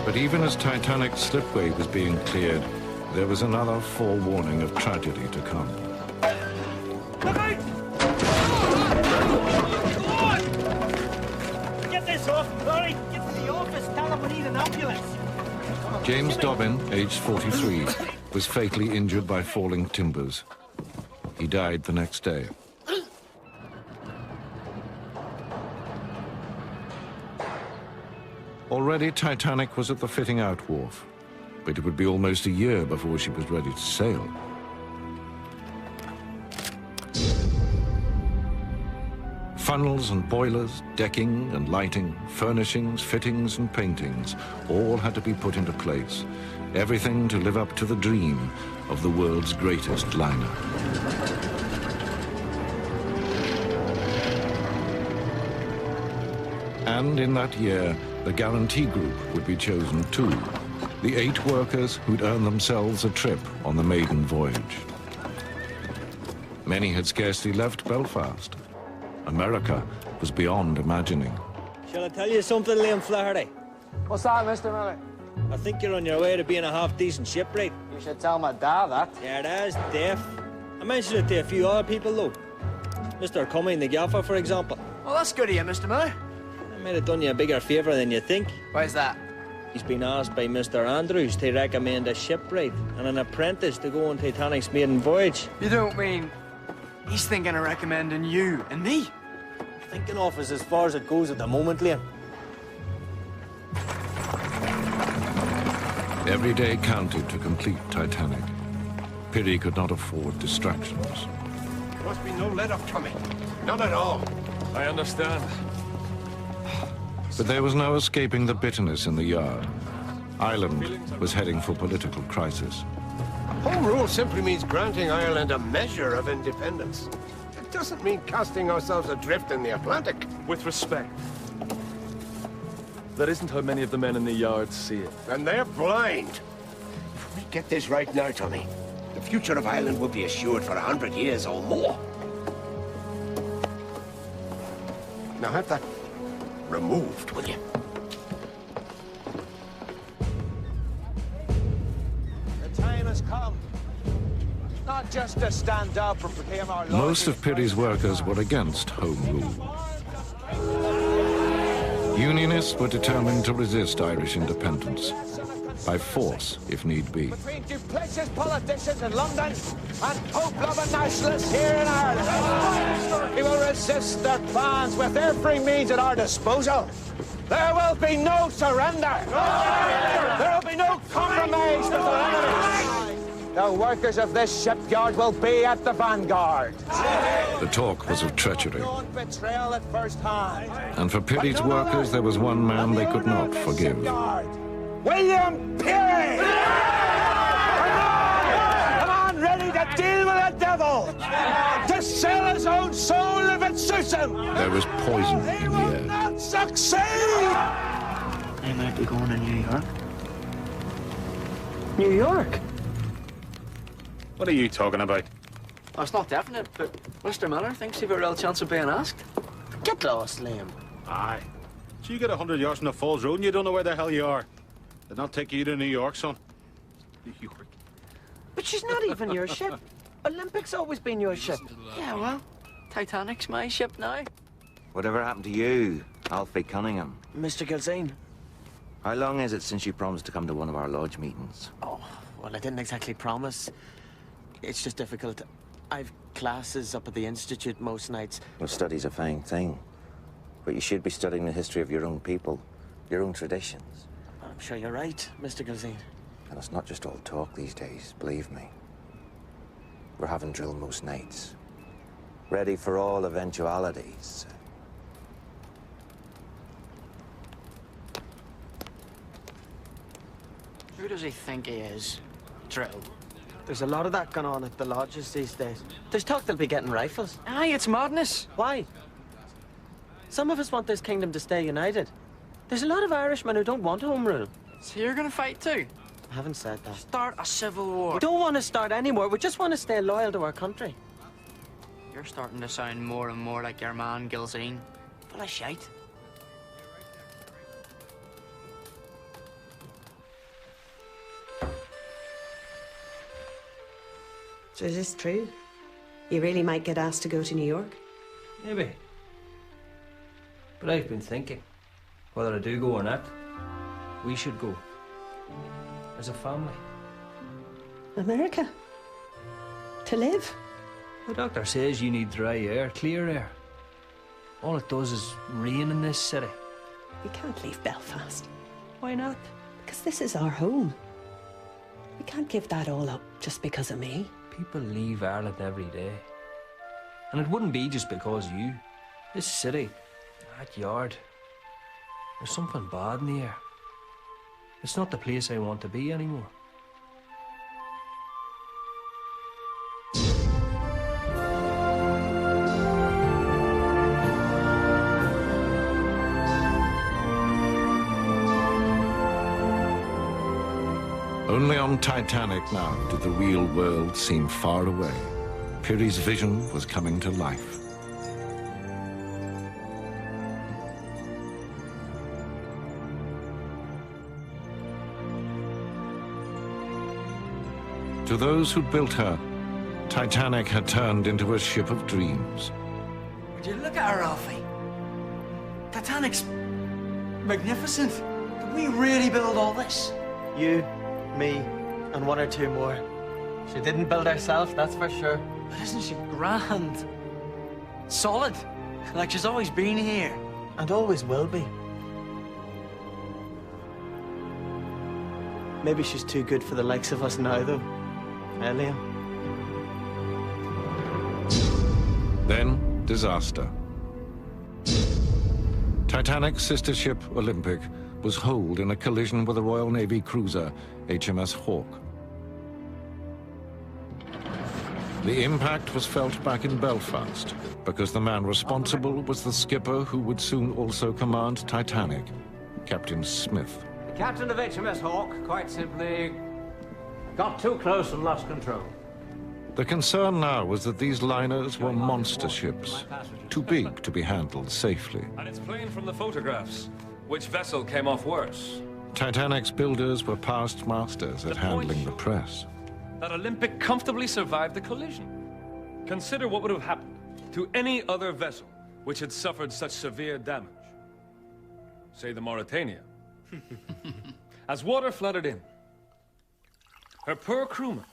But even as Titanic's slipway was being cleared, there was another forewarning of tragedy to come. Look out! Get this off, Larry! Get to the office, tell them we need an ambulance! James Dobbin, aged 43, was fatally injured by falling timbers. He died the next day. Already, Titanic was at the fitting out wharf, but it would be almost a year before she was ready to sail. Funnels and boilers, decking and lighting, furnishings, fittings and paintings, all had to be put into place, everything to live up to the dream of the world's greatest liner. And in that year, the guarantee group would be chosen too, the 8 workers who'd earned themselves a trip on the maiden voyage. Many had scarcely left Belfast. America was beyond imagining. Shall I tell you something, Liam Flaherty? What's that, Mr. Miller? I think you're on your way to being a half-decent shipwright. You should tell my dad that. Yeah, that's deaf. I mentioned it to a few other people, though. Mr. Cumming, the gaffer, for example. Well, that's good of you, Mr. Miller. I might have done you a bigger favour than you think. Why's that? He's been asked by Mr. Andrews to recommend a shipwright and an apprentice to go on Titanic's maiden voyage. You don't mean he's thinking of recommending you and me? Thinking of us as far as it goes at the moment, Liam. Every day counted to complete Titanic. Piri could not afford distractions. There must be no let-up coming. None at all. I understand. But there was no escaping the bitterness in the yard. Ireland was heading for political crisis. Home rule simply means granting Ireland a measure of independence. It doesn't mean casting ourselves adrift in the Atlantic. With respect, that isn't how many of the men in the yard see it. And they're blind. If we get this right now, Tommy, the future of Ireland will be assured for 100 years or more. Now have that removed, will you? The time has come. Not just to stand up and proclaim our Most of Piri's workers were against home rule. Unionists were determined to resist Irish independence, by force if need be. Between duplicitous politicians in London and Pope-loving nationalists here in Ireland, we will resist their plans with every means at our disposal. There will be no surrender. There will be no compromise with our enemies. The workers of this shipyard will be at the vanguard. The talk was of treachery. Betrayal at first hand. And for Piri's workers, there was one man they could not forgive. William Peary! A man ready to deal with the devil! To sell his own soul if it suits him! There was poison in the air. Not succeed! I might be going to New York. New York? What are you talking about? Well, it's not definite, but Mr. Miller thinks you've a real chance of being asked. Get lost, Liam. Aye. So you get 100 yards from the Falls Road and you don't know where the hell you are. They'd not take you to New York, son. New York. But she's not even your ship. Olympic's always been your ship. Yeah, well, Titanic's my ship now. Whatever happened to you, Alfred Cunningham? Mr. Gilzane. How long is it since you promised to come to one of our lodge meetings? Oh, well, I didn't exactly promise. It's just difficult. I've classes up at the Institute most nights. Well, study's a fine thing. But you should be studying the history of your own people, your own traditions. I'm sure you're right, Mr. Gilzane. And it's not just all talk these days, believe me. We're having drill most nights. Ready for all eventualities. Who does he think he is? Drill. There's a lot of that going on at the lodges these days. There's talk they'll be getting rifles. Aye, it's madness. Why? Some of us want this kingdom to stay united. There's a lot of Irishmen who don't want home rule. So you're gonna fight too? I haven't said that. Start a civil war. We don't want to start any war. We just want to stay loyal to our country. You're starting to sound more and more like your man, Gilzane. Full of shite. So is this true? You really might get asked to go to New York? Maybe. But I've been thinking, whether I do go or not, we should go. As a family. America? To live? The doctor says you need dry air, clear air. All it does is rain in this city. We can't leave Belfast. Why not? Because this is our home. We can't give that all up just because of me. People leave Ireland every day. And it wouldn't be just because of you. This city, that yard, there's something bad in the air. It's not the place I want to be anymore. Only on Titanic now did the real world seem far away. Peary's vision was coming to life. To those who built her, Titanic had turned into a ship of dreams. Would you look at her, Alfie? Titanic's magnificent. Did we really build all this? You, me, and one or two more. She didn't build herself, that's for sure. But isn't she grand? Solid. Like she's always been here. And always will be. Maybe she's too good for the likes of us now, though. Liam? Then, disaster. Titanic's sister ship, Olympic, was holed in a collision with a Royal Navy cruiser, HMS Hawke. The impact was felt back in Belfast, because the man responsible was the skipper who would soon also command Titanic, Captain Smith. The captain of HMS Hawke, quite simply, got too close and lost control. The concern now was that these liners were monster ships, too big to be handled safely. And it's plain from the photographs which vessel came off worse. Titanic's builders were past masters at handling the press. That Olympic comfortably survived the collision. Consider what would have happened to any other vessel which had suffered such severe damage. Say the Mauritania. As water flooded in, her poor crewmen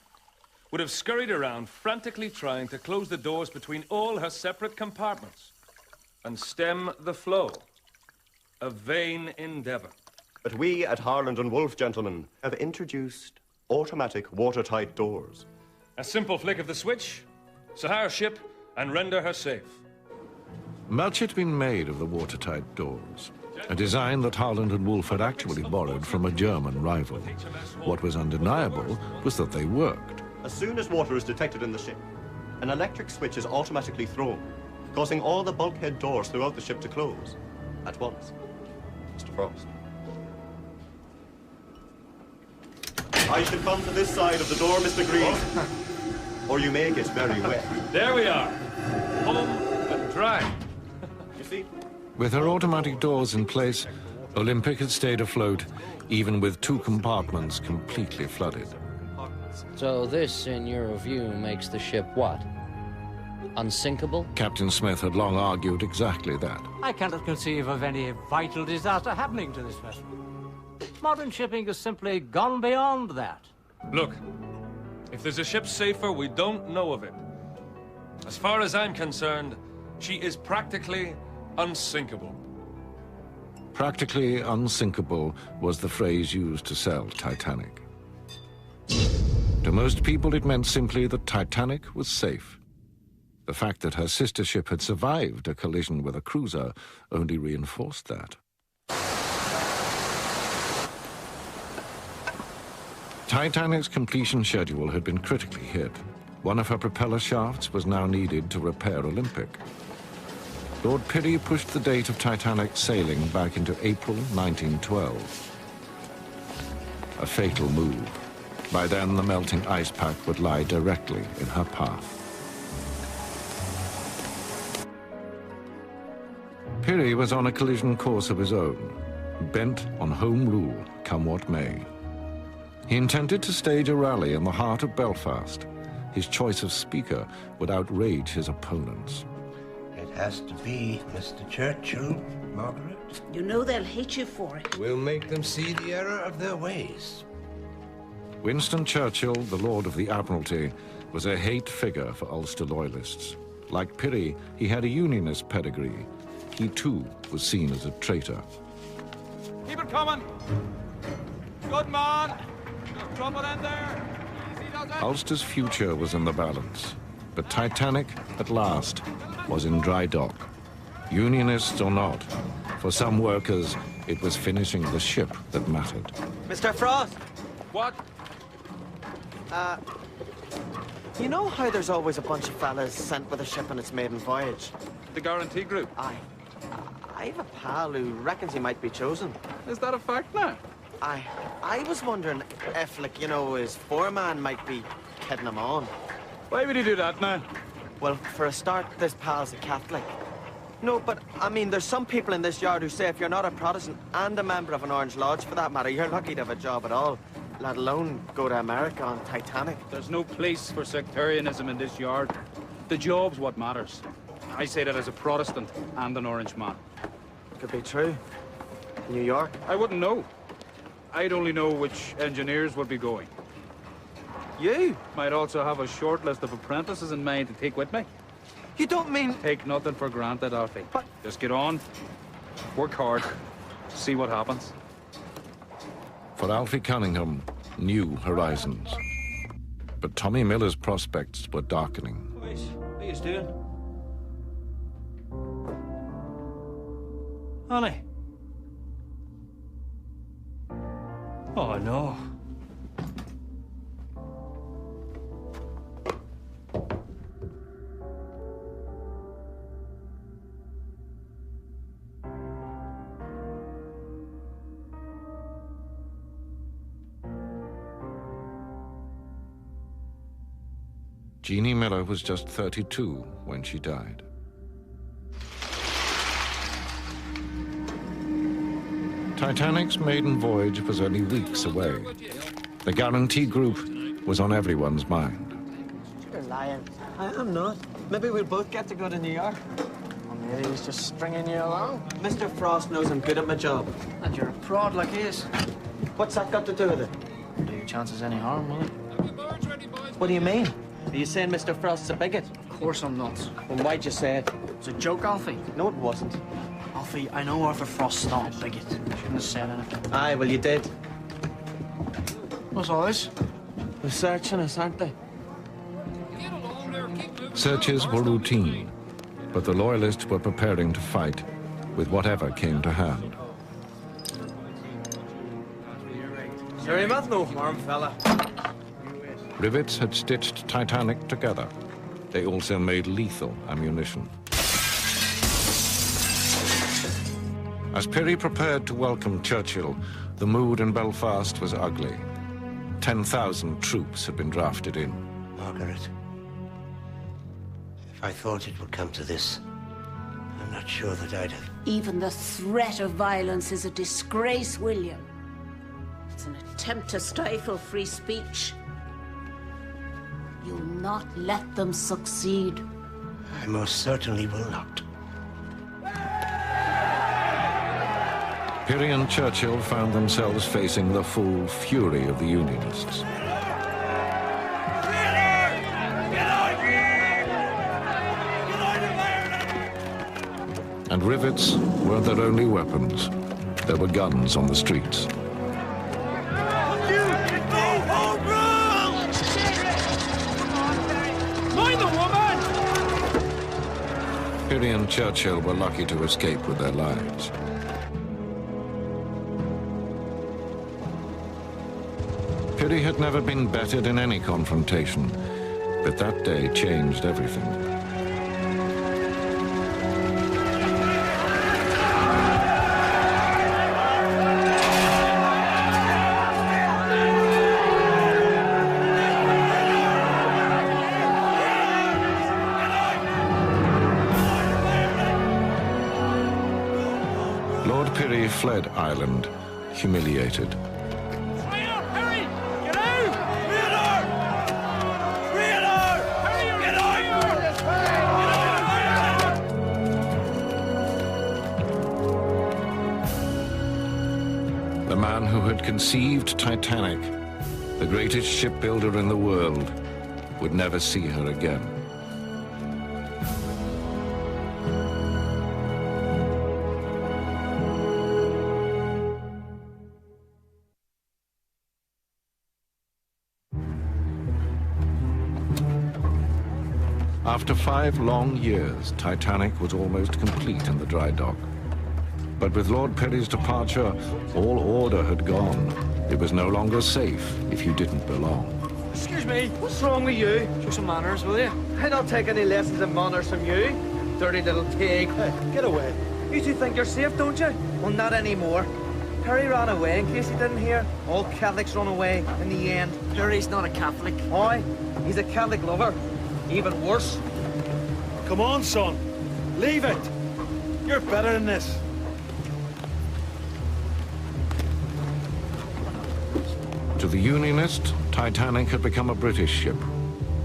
would have scurried around frantically trying to close the doors between all her separate compartments and stem the flow. A vain endeavor. But we at Harland and Wolff, gentlemen, have introduced automatic watertight doors. A simple flick of the switch, so her ship and render her safe. Much had been made of the watertight doors, a design that Harland and Wolff had actually borrowed from a German rival. What was undeniable was that they worked. As soon as water is detected in the ship, an electric switch is automatically thrown, causing all the bulkhead doors throughout the ship to close at once. Mr. Frost. I should come to this side of the door, Mr. Green, or you may get very wet. There we are, home and dry. You see? With her automatic doors in place, Olympic had stayed afloat, even with two compartments completely flooded. So this, in your view, makes the ship what? Unsinkable? Captain Smith had long argued exactly that. I cannot conceive of any vital disaster happening to this vessel. Modern shipping has simply gone beyond that. Look, if there's a ship safer, we don't know of it. As far as I'm concerned, she is practically unsinkable. Practically unsinkable was the phrase used to sell Titanic. To most people, it meant simply that Titanic was safe. The fact that her sister ship had survived a collision with a cruiser only reinforced that. Titanic's completion schedule had been critically hit. One of her propeller shafts was now needed to repair Olympic. Lord Peary pushed the date of Titanic's sailing back into April 1912. A fatal move. By then, the melting ice pack would lie directly in her path. Peary was on a collision course of his own, bent on home rule, come what may. He intended to stage a rally in the heart of Belfast. His choice of speaker would outrage his opponents. It has to be Mr. Churchill, Margaret. You know they'll hate you for it. We'll make them see the error of their ways. Winston Churchill, the Lord of the Admiralty, was a hate figure for Ulster loyalists. Like Peary, he had a unionist pedigree. He too was seen as a traitor. Keep it coming. Good man. Just drop it in there. Easy does it. Ulster's future was in the balance, but Titanic, at last, was in dry dock. Unionists or not, for some workers, it was finishing the ship that mattered. Mr. Frost! What? You know how there's always a bunch of fellas sent with a ship on its maiden voyage? The Guarantee Group? Aye. I have a pal who reckons he might be chosen. Is that a fact now? Aye. I was wondering if, like, you know, his foreman might be kidding him on. Why would he do that, man? Well, for a start, this pal's a Catholic. No, but, I mean, there's some people in this yard who say if you're not a Protestant and a member of an Orange Lodge, for that matter, you're lucky to have a job at all, let alone go to America on Titanic. There's no place for sectarianism in this yard. The job's what matters. I say that as a Protestant and an Orange man. Could be true. New York? I wouldn't know. I'd only know which engineers would be going. You? Might also have a short list of apprentices in mind to take with me. You don't mean... Take nothing for granted, Alfie. But... Just get on, work hard, see what happens. For Alfie Cunningham, new horizons. But Tommy Miller's prospects were darkening. How you doing? Honey. Oh, no. Jeannie Miller was just 32 when she died. Titanic's maiden voyage was only weeks away. The guarantee group was on everyone's mind. You're lying. I am not. Maybe we'll both get to go to New York. Or maybe he's just stringing you along. Mr. Frost knows I'm good at my job. And you're a prod like he is. What's that got to do with it? Do your chances any harm, will it? What do you mean? Are you saying Mr. Frost's a bigot? Of course I'm not. Then why'd you say it? It's a joke, Alfie. No, it wasn't. Alfie, I know Alfred Frost's not a bigot. Shouldn't have said anything. Aye, well, you did. What's all this? They're searching us, aren't they? Searches were routine, but the Loyalists were preparing to fight with whatever came to hand. Sorry, mouth no harm, fella. Rivets had stitched Titanic together. They also made lethal ammunition. As Pirrie prepared to welcome Churchill, the mood in Belfast was ugly. 10,000 troops had been drafted in. Margaret, if I thought it would come to this, I'm not sure that I'd have... Even the threat of violence is a disgrace, William. It's an attempt to stifle free speech. You'll not let them succeed. I most certainly will not. Pirrie and Churchill found themselves facing the full fury of the Unionists. And rivets weren't their only weapons. There were guns on the streets. Pirrie and Churchill were lucky to escape with their lives. Pirrie had never been bettered in any confrontation, but that day changed everything. Lord Pirrie fled Ireland, humiliated. The man who had conceived Titanic, the greatest shipbuilder in the world, would never see her again. After 5 long years, Titanic was almost complete in the dry dock. But with Lord Pirrie's departure, all order had gone. It was no longer safe if you didn't belong. Excuse me, what's wrong with you? Show some manners, will you? I don't take any lessons in manners from you, dirty little pig. Hey, get away. You two think you're safe, don't you? Well, not anymore. Perry ran away, in case you didn't hear. All Catholics run away in the end. Perry's not a Catholic. Aye, he's a Catholic lover. Even worse. Come on, son. Leave it. You're better than this. To the Unionists, Titanic had become a British ship.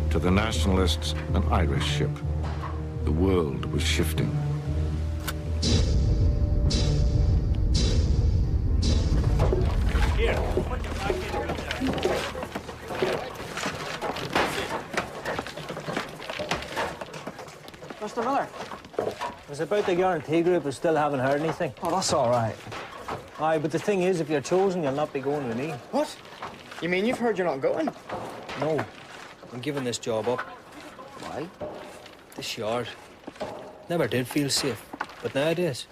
To the Nationalists, an Irish ship. The world was shifting. Here. Mr. Miller, it was about the guarantee group. I still haven't heard anything. Oh, that's all right. Aye, but the thing is, if you're chosen, you'll not be going with me. What? You mean you've heard you're not going? No, I'm giving this job up. Why? This yard. Never did feel safe, but nowadays,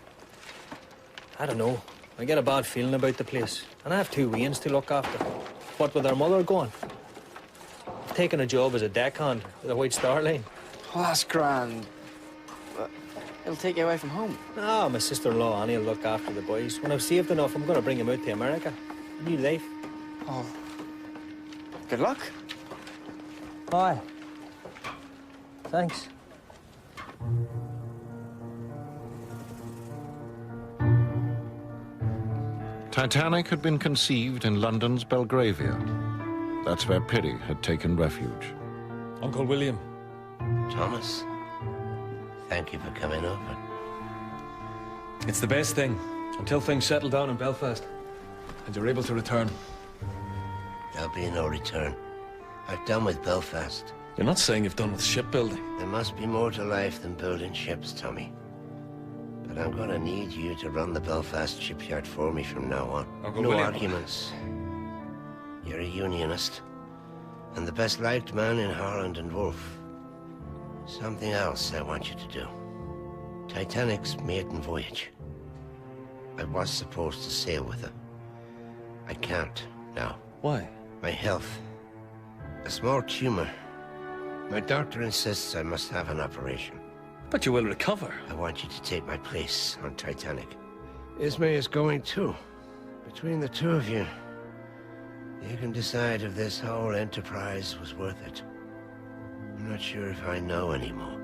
I don't know. I get a bad feeling about the place, and I have 2 weans to look after. What with their mother gone? I've taken a job as a deckhand with a White Star Line. Oh, that's grand. But it'll take you away from home. No, my sister-in-law Annie will look after the boys. When I've saved enough, I'm going to bring them out to America. A new life. Oh. Good luck. Aye. Thanks. Titanic had been conceived in London's Belgravia. That's where Perry had taken refuge. Uncle William. Thomas, thank you for coming over. It's the best thing, until things settle down in Belfast, and you're able to return. There'll be no return. I've done with Belfast. You're not saying you've done with shipbuilding. There must be more to life than building ships, Tommy. But I'm gonna need you to run the Belfast shipyard for me from now on. Uncle No William. arguments. You're a unionist, and the best liked man in Harland and Wolff. Something else I want you to do. Titanic's maiden voyage. I was supposed to sail with her. I can't now. Why? My health. A small tumor. My doctor insists I must have an operation. But you will recover. I want you to take my place on Titanic. Ismay is going too. Between the two of you, you can decide if this whole enterprise was worth it. I'm not sure if I know anymore.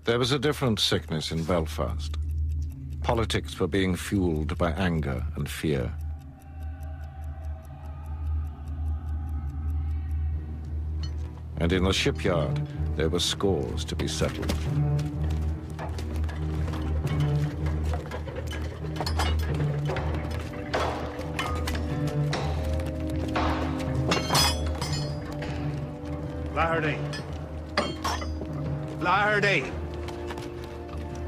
There was a different sickness in Belfast. Politics were being fueled by anger and fear. And in the shipyard, there were scores to be settled. Flaherty. Flaherty.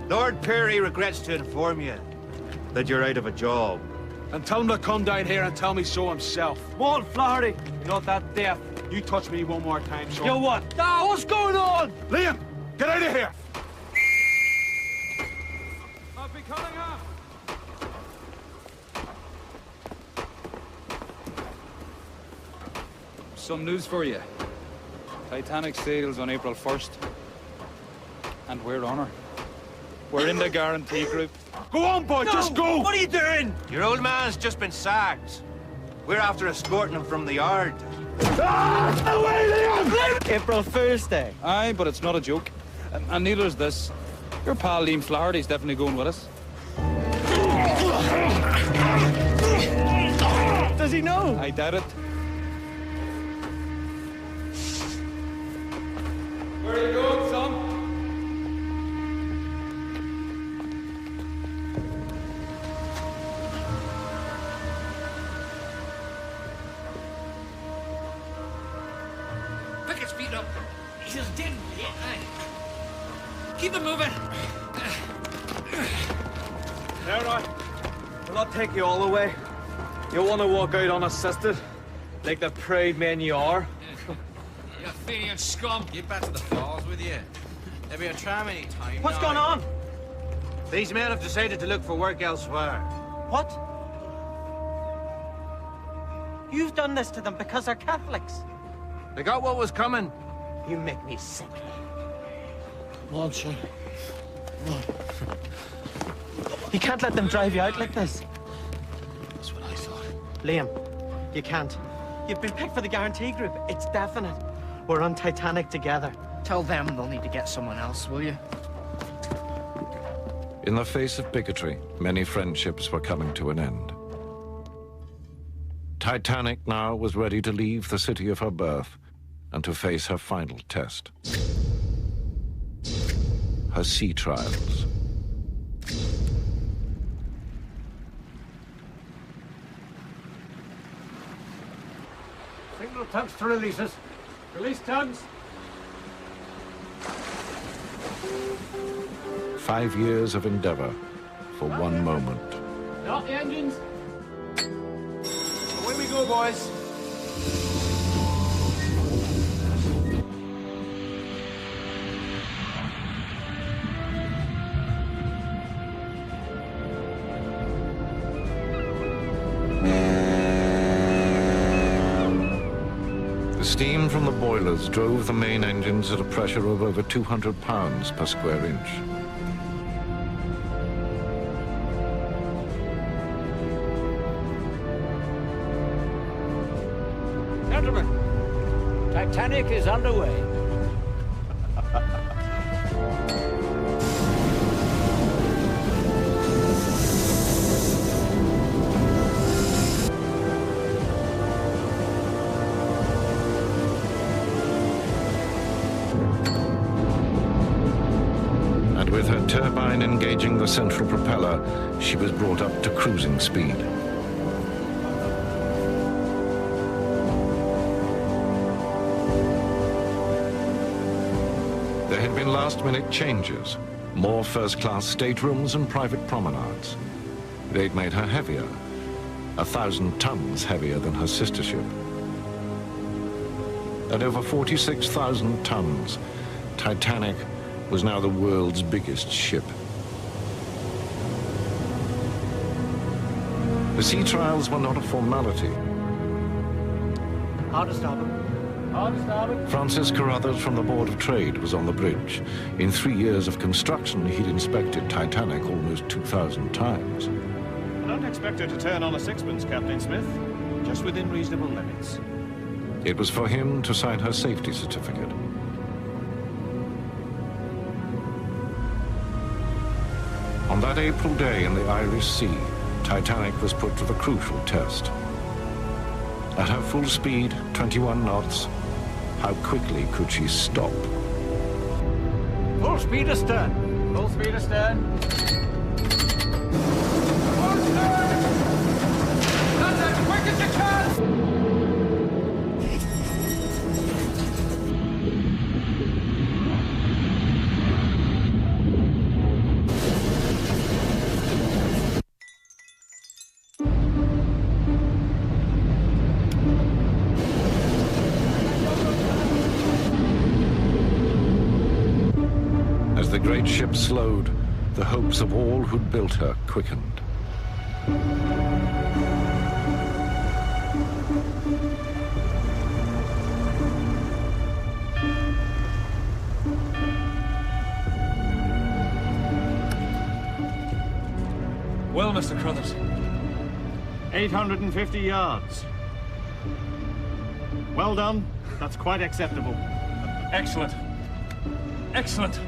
Lord Perry regrets to inform you that you're out of a job. And tell him to come down here and tell me so himself. Come on, Flaherty. You're not that deaf. You touch me one more time, son. You what? Ah, what's going on? Liam, get out of here. Artie Cunningham. Some news for you. Titanic sails on April 1st. And we're on her. We're in the guarantee group. Go on, boy, just go! What are you doing? Your old man's just been sacked. We're after escorting him from the yard. April Fool's Day. Aye, but it's not a joke. And neither is this. Your pal Liam Flaherty's definitely going with us. Does he know? I doubt it. Where are you going, son? Pick his feet up. He's dead. Yeah. Keep him moving. All right. We'll not take you all the way. You'll want to walk out unassisted, like the proud men you are. You Athenian scum. Get back to the falls with you. There'll be a tram any time. What's going on? These men have decided to look for work elsewhere. What? You've done this to them because they're Catholics. They got what was coming. You make me sick. Come on, son. You can't let them drive you out like this. That's what I thought. Liam, you can't. You've been picked for the guarantee group. It's definite. We're on Titanic together. Tell them they'll need to get someone else, will you? In the face of bigotry, many friendships were coming to an end. Titanic now was ready to leave the city of her birth and to face her final test. Her sea trials. Signal tugs to releases. Release tugs. 5 years of endeavor for one moment. Not the engines. Away we go, boys. The steam from the boilers drove the main engines at a pressure of over 200 pounds per square inch. Gentlemen, Titanic is underway. And with her turbine engaging the central propeller, she was brought up to cruising speed. There had been last-minute changes, more first-class staterooms and private promenades. They'd made her heavier, 1,000 tons heavier than her sister ship. At over 46,000 tons, Titanic was now the world's biggest ship. The sea trials were not a formality. How to stop him? Francis Carruthers from the Board of Trade was on the bridge. In 3 years of construction, he'd inspected Titanic almost 2,000 times. I don't expect her to turn on a sixpence, Captain Smith. Just within reasonable limits. It was for him to sign her safety certificate. On that April day in the Irish Sea, Titanic was put to the crucial test. At her full speed, 21 knots, how quickly could she stop? Full speed astern. Full speed astern. Full stern! That's as quick as you can! The great ship slowed, the hopes of all who'd built her quickened. Well, Mr. Carruthers. 850 yards. Well done. That's quite acceptable. Excellent. Excellent.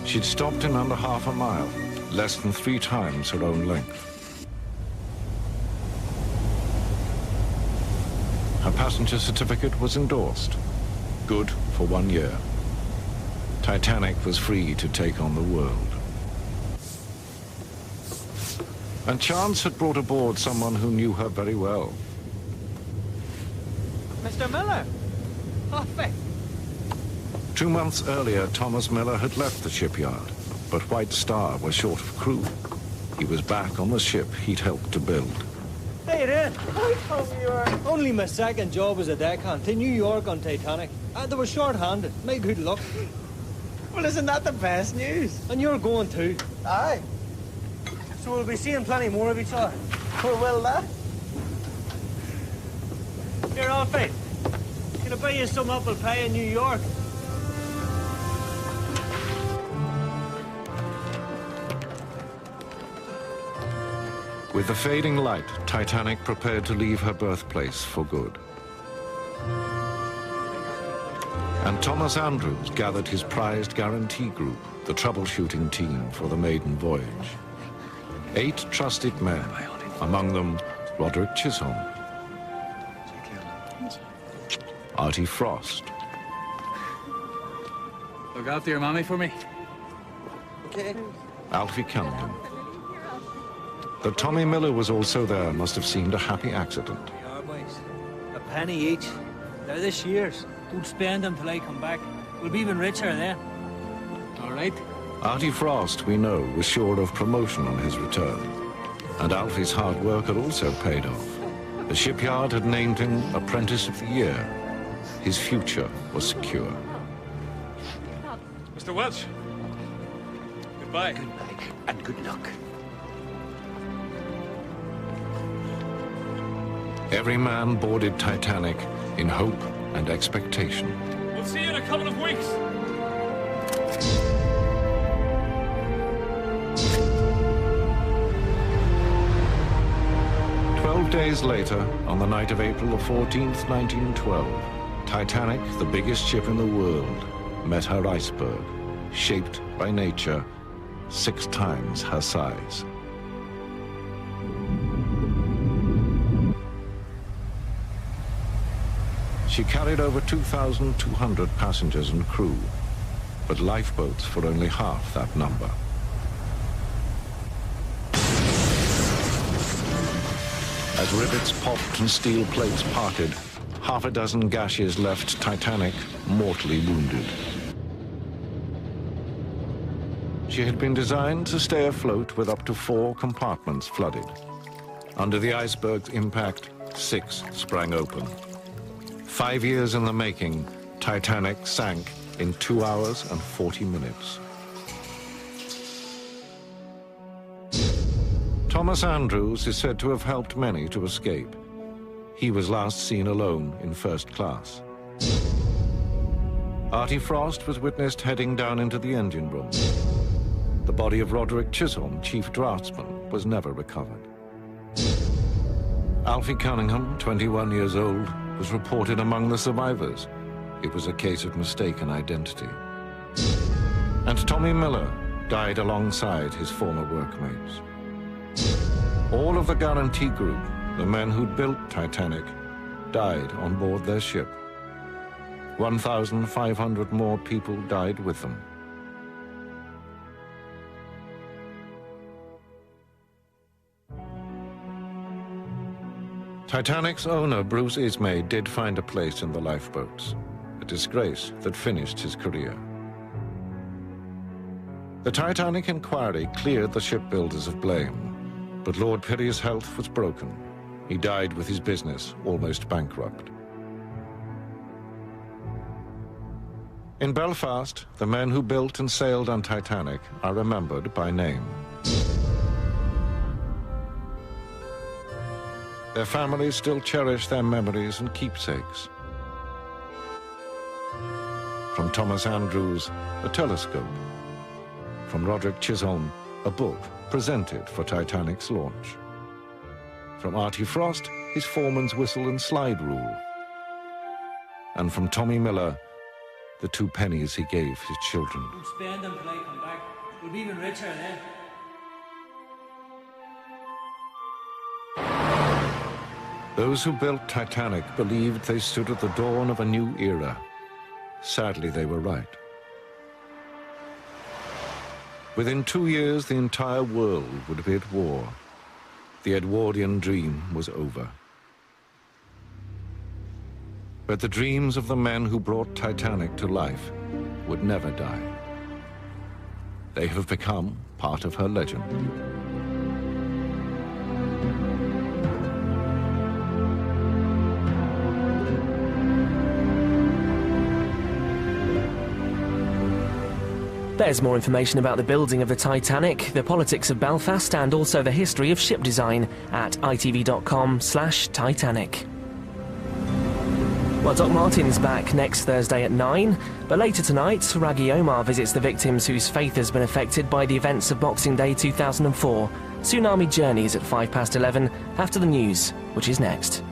She'd stopped in under half a mile, less than 3 times her own length. Her passenger certificate was endorsed. Good for 1 year. Titanic was free to take on the world. And chance had brought aboard someone who knew her very well. Mr. Miller! Oh, faith. 2 months earlier, Thomas Miller had left the shipyard, but White Star was short of crew. He was back on the ship he'd helped to build. Hey, Ren. How come you are? Only my second job as a deckhand to New York on Titanic. They were short-handed. My good luck. Well, isn't that the best news? And you're going too. Aye. So we'll be seeing plenty more of each other. Or will that? You're all right. Can I buy you some apple pie in New York? With the fading light, Titanic prepared to leave her birthplace for good. And Thomas Andrews gathered his prized guarantee group, the troubleshooting team for the maiden voyage. 8 trusted men, among them Roderick Chisholm, Artie Frost. Look after your mommy for me. Okay. Alfred Cunningham. That Tommy Miller was also there must have seemed a happy accident. A penny each. They're this year's. Don't spend them till I come back. We'll be even richer then. All right. Artie Frost, we know, was sure of promotion on his return. And Alfie's hard work had also paid off. The shipyard had named him Apprentice of the Year. His future was secure. Mr. Welch, goodbye. Goodbye, and good luck. Every man boarded Titanic in hope and expectation. We'll see you in a couple of weeks. Days later, on the night of April the 14th, 1912, Titanic, the biggest ship in the world, met her iceberg, shaped by nature 6 times her size. She carried over 2,200 passengers and crew, but lifeboats for only half that number. As rivets popped and steel plates parted, half a dozen gashes left Titanic mortally wounded. She had been designed to stay afloat with up to 4 compartments flooded. Under the iceberg's impact, 6 sprang open. 5 years in the making, Titanic sank in 2 hours and 40 minutes. Thomas Andrews is said to have helped many to escape. He was last seen alone in first class. Artie Frost was witnessed heading down into the engine room. The body of Roderick Chisholm, chief draftsman, was never recovered. Alfred Cunningham, 21 years old, was reported among the survivors. It was a case of mistaken identity. And Tommy Miller died alongside his former workmates. All of the guarantee group, the men who'd built Titanic, died on board their ship. 1,500 more people died with them. Titanic's owner, Bruce Ismay, did find a place in the lifeboats, a disgrace that finished his career. The Titanic inquiry cleared the shipbuilders of blame, but Lord Pirrie's health was broken. He died with his business almost bankrupt. In Belfast, the men who built and sailed on Titanic are remembered by name. Their families still cherish their memories and keepsakes. From Thomas Andrews, a telescope. From Roderick Chisholm, a book presented for Titanic's launch. From Artie Frost, his foreman's whistle and slide rule. And from Tommy Miller, the 2 pennies he gave his children. Don't spend them till I come back. We'll be even richer then. Those who built Titanic believed they stood at the dawn of a new era. Sadly, they were right. Within 2 years, the entire world would be at war. The Edwardian dream was over. But the dreams of the men who brought Titanic to life would never die. They have become part of her legend. There's more information about the building of the Titanic, the politics of Belfast, and also the history of ship design at itv.com/Titanic. Well, Doc Martin's back next Thursday at 9, but later tonight, Raggy Omar visits the victims whose faith has been affected by the events of Boxing Day 2004. Tsunami Journeys at 11:05 after the news, which is next.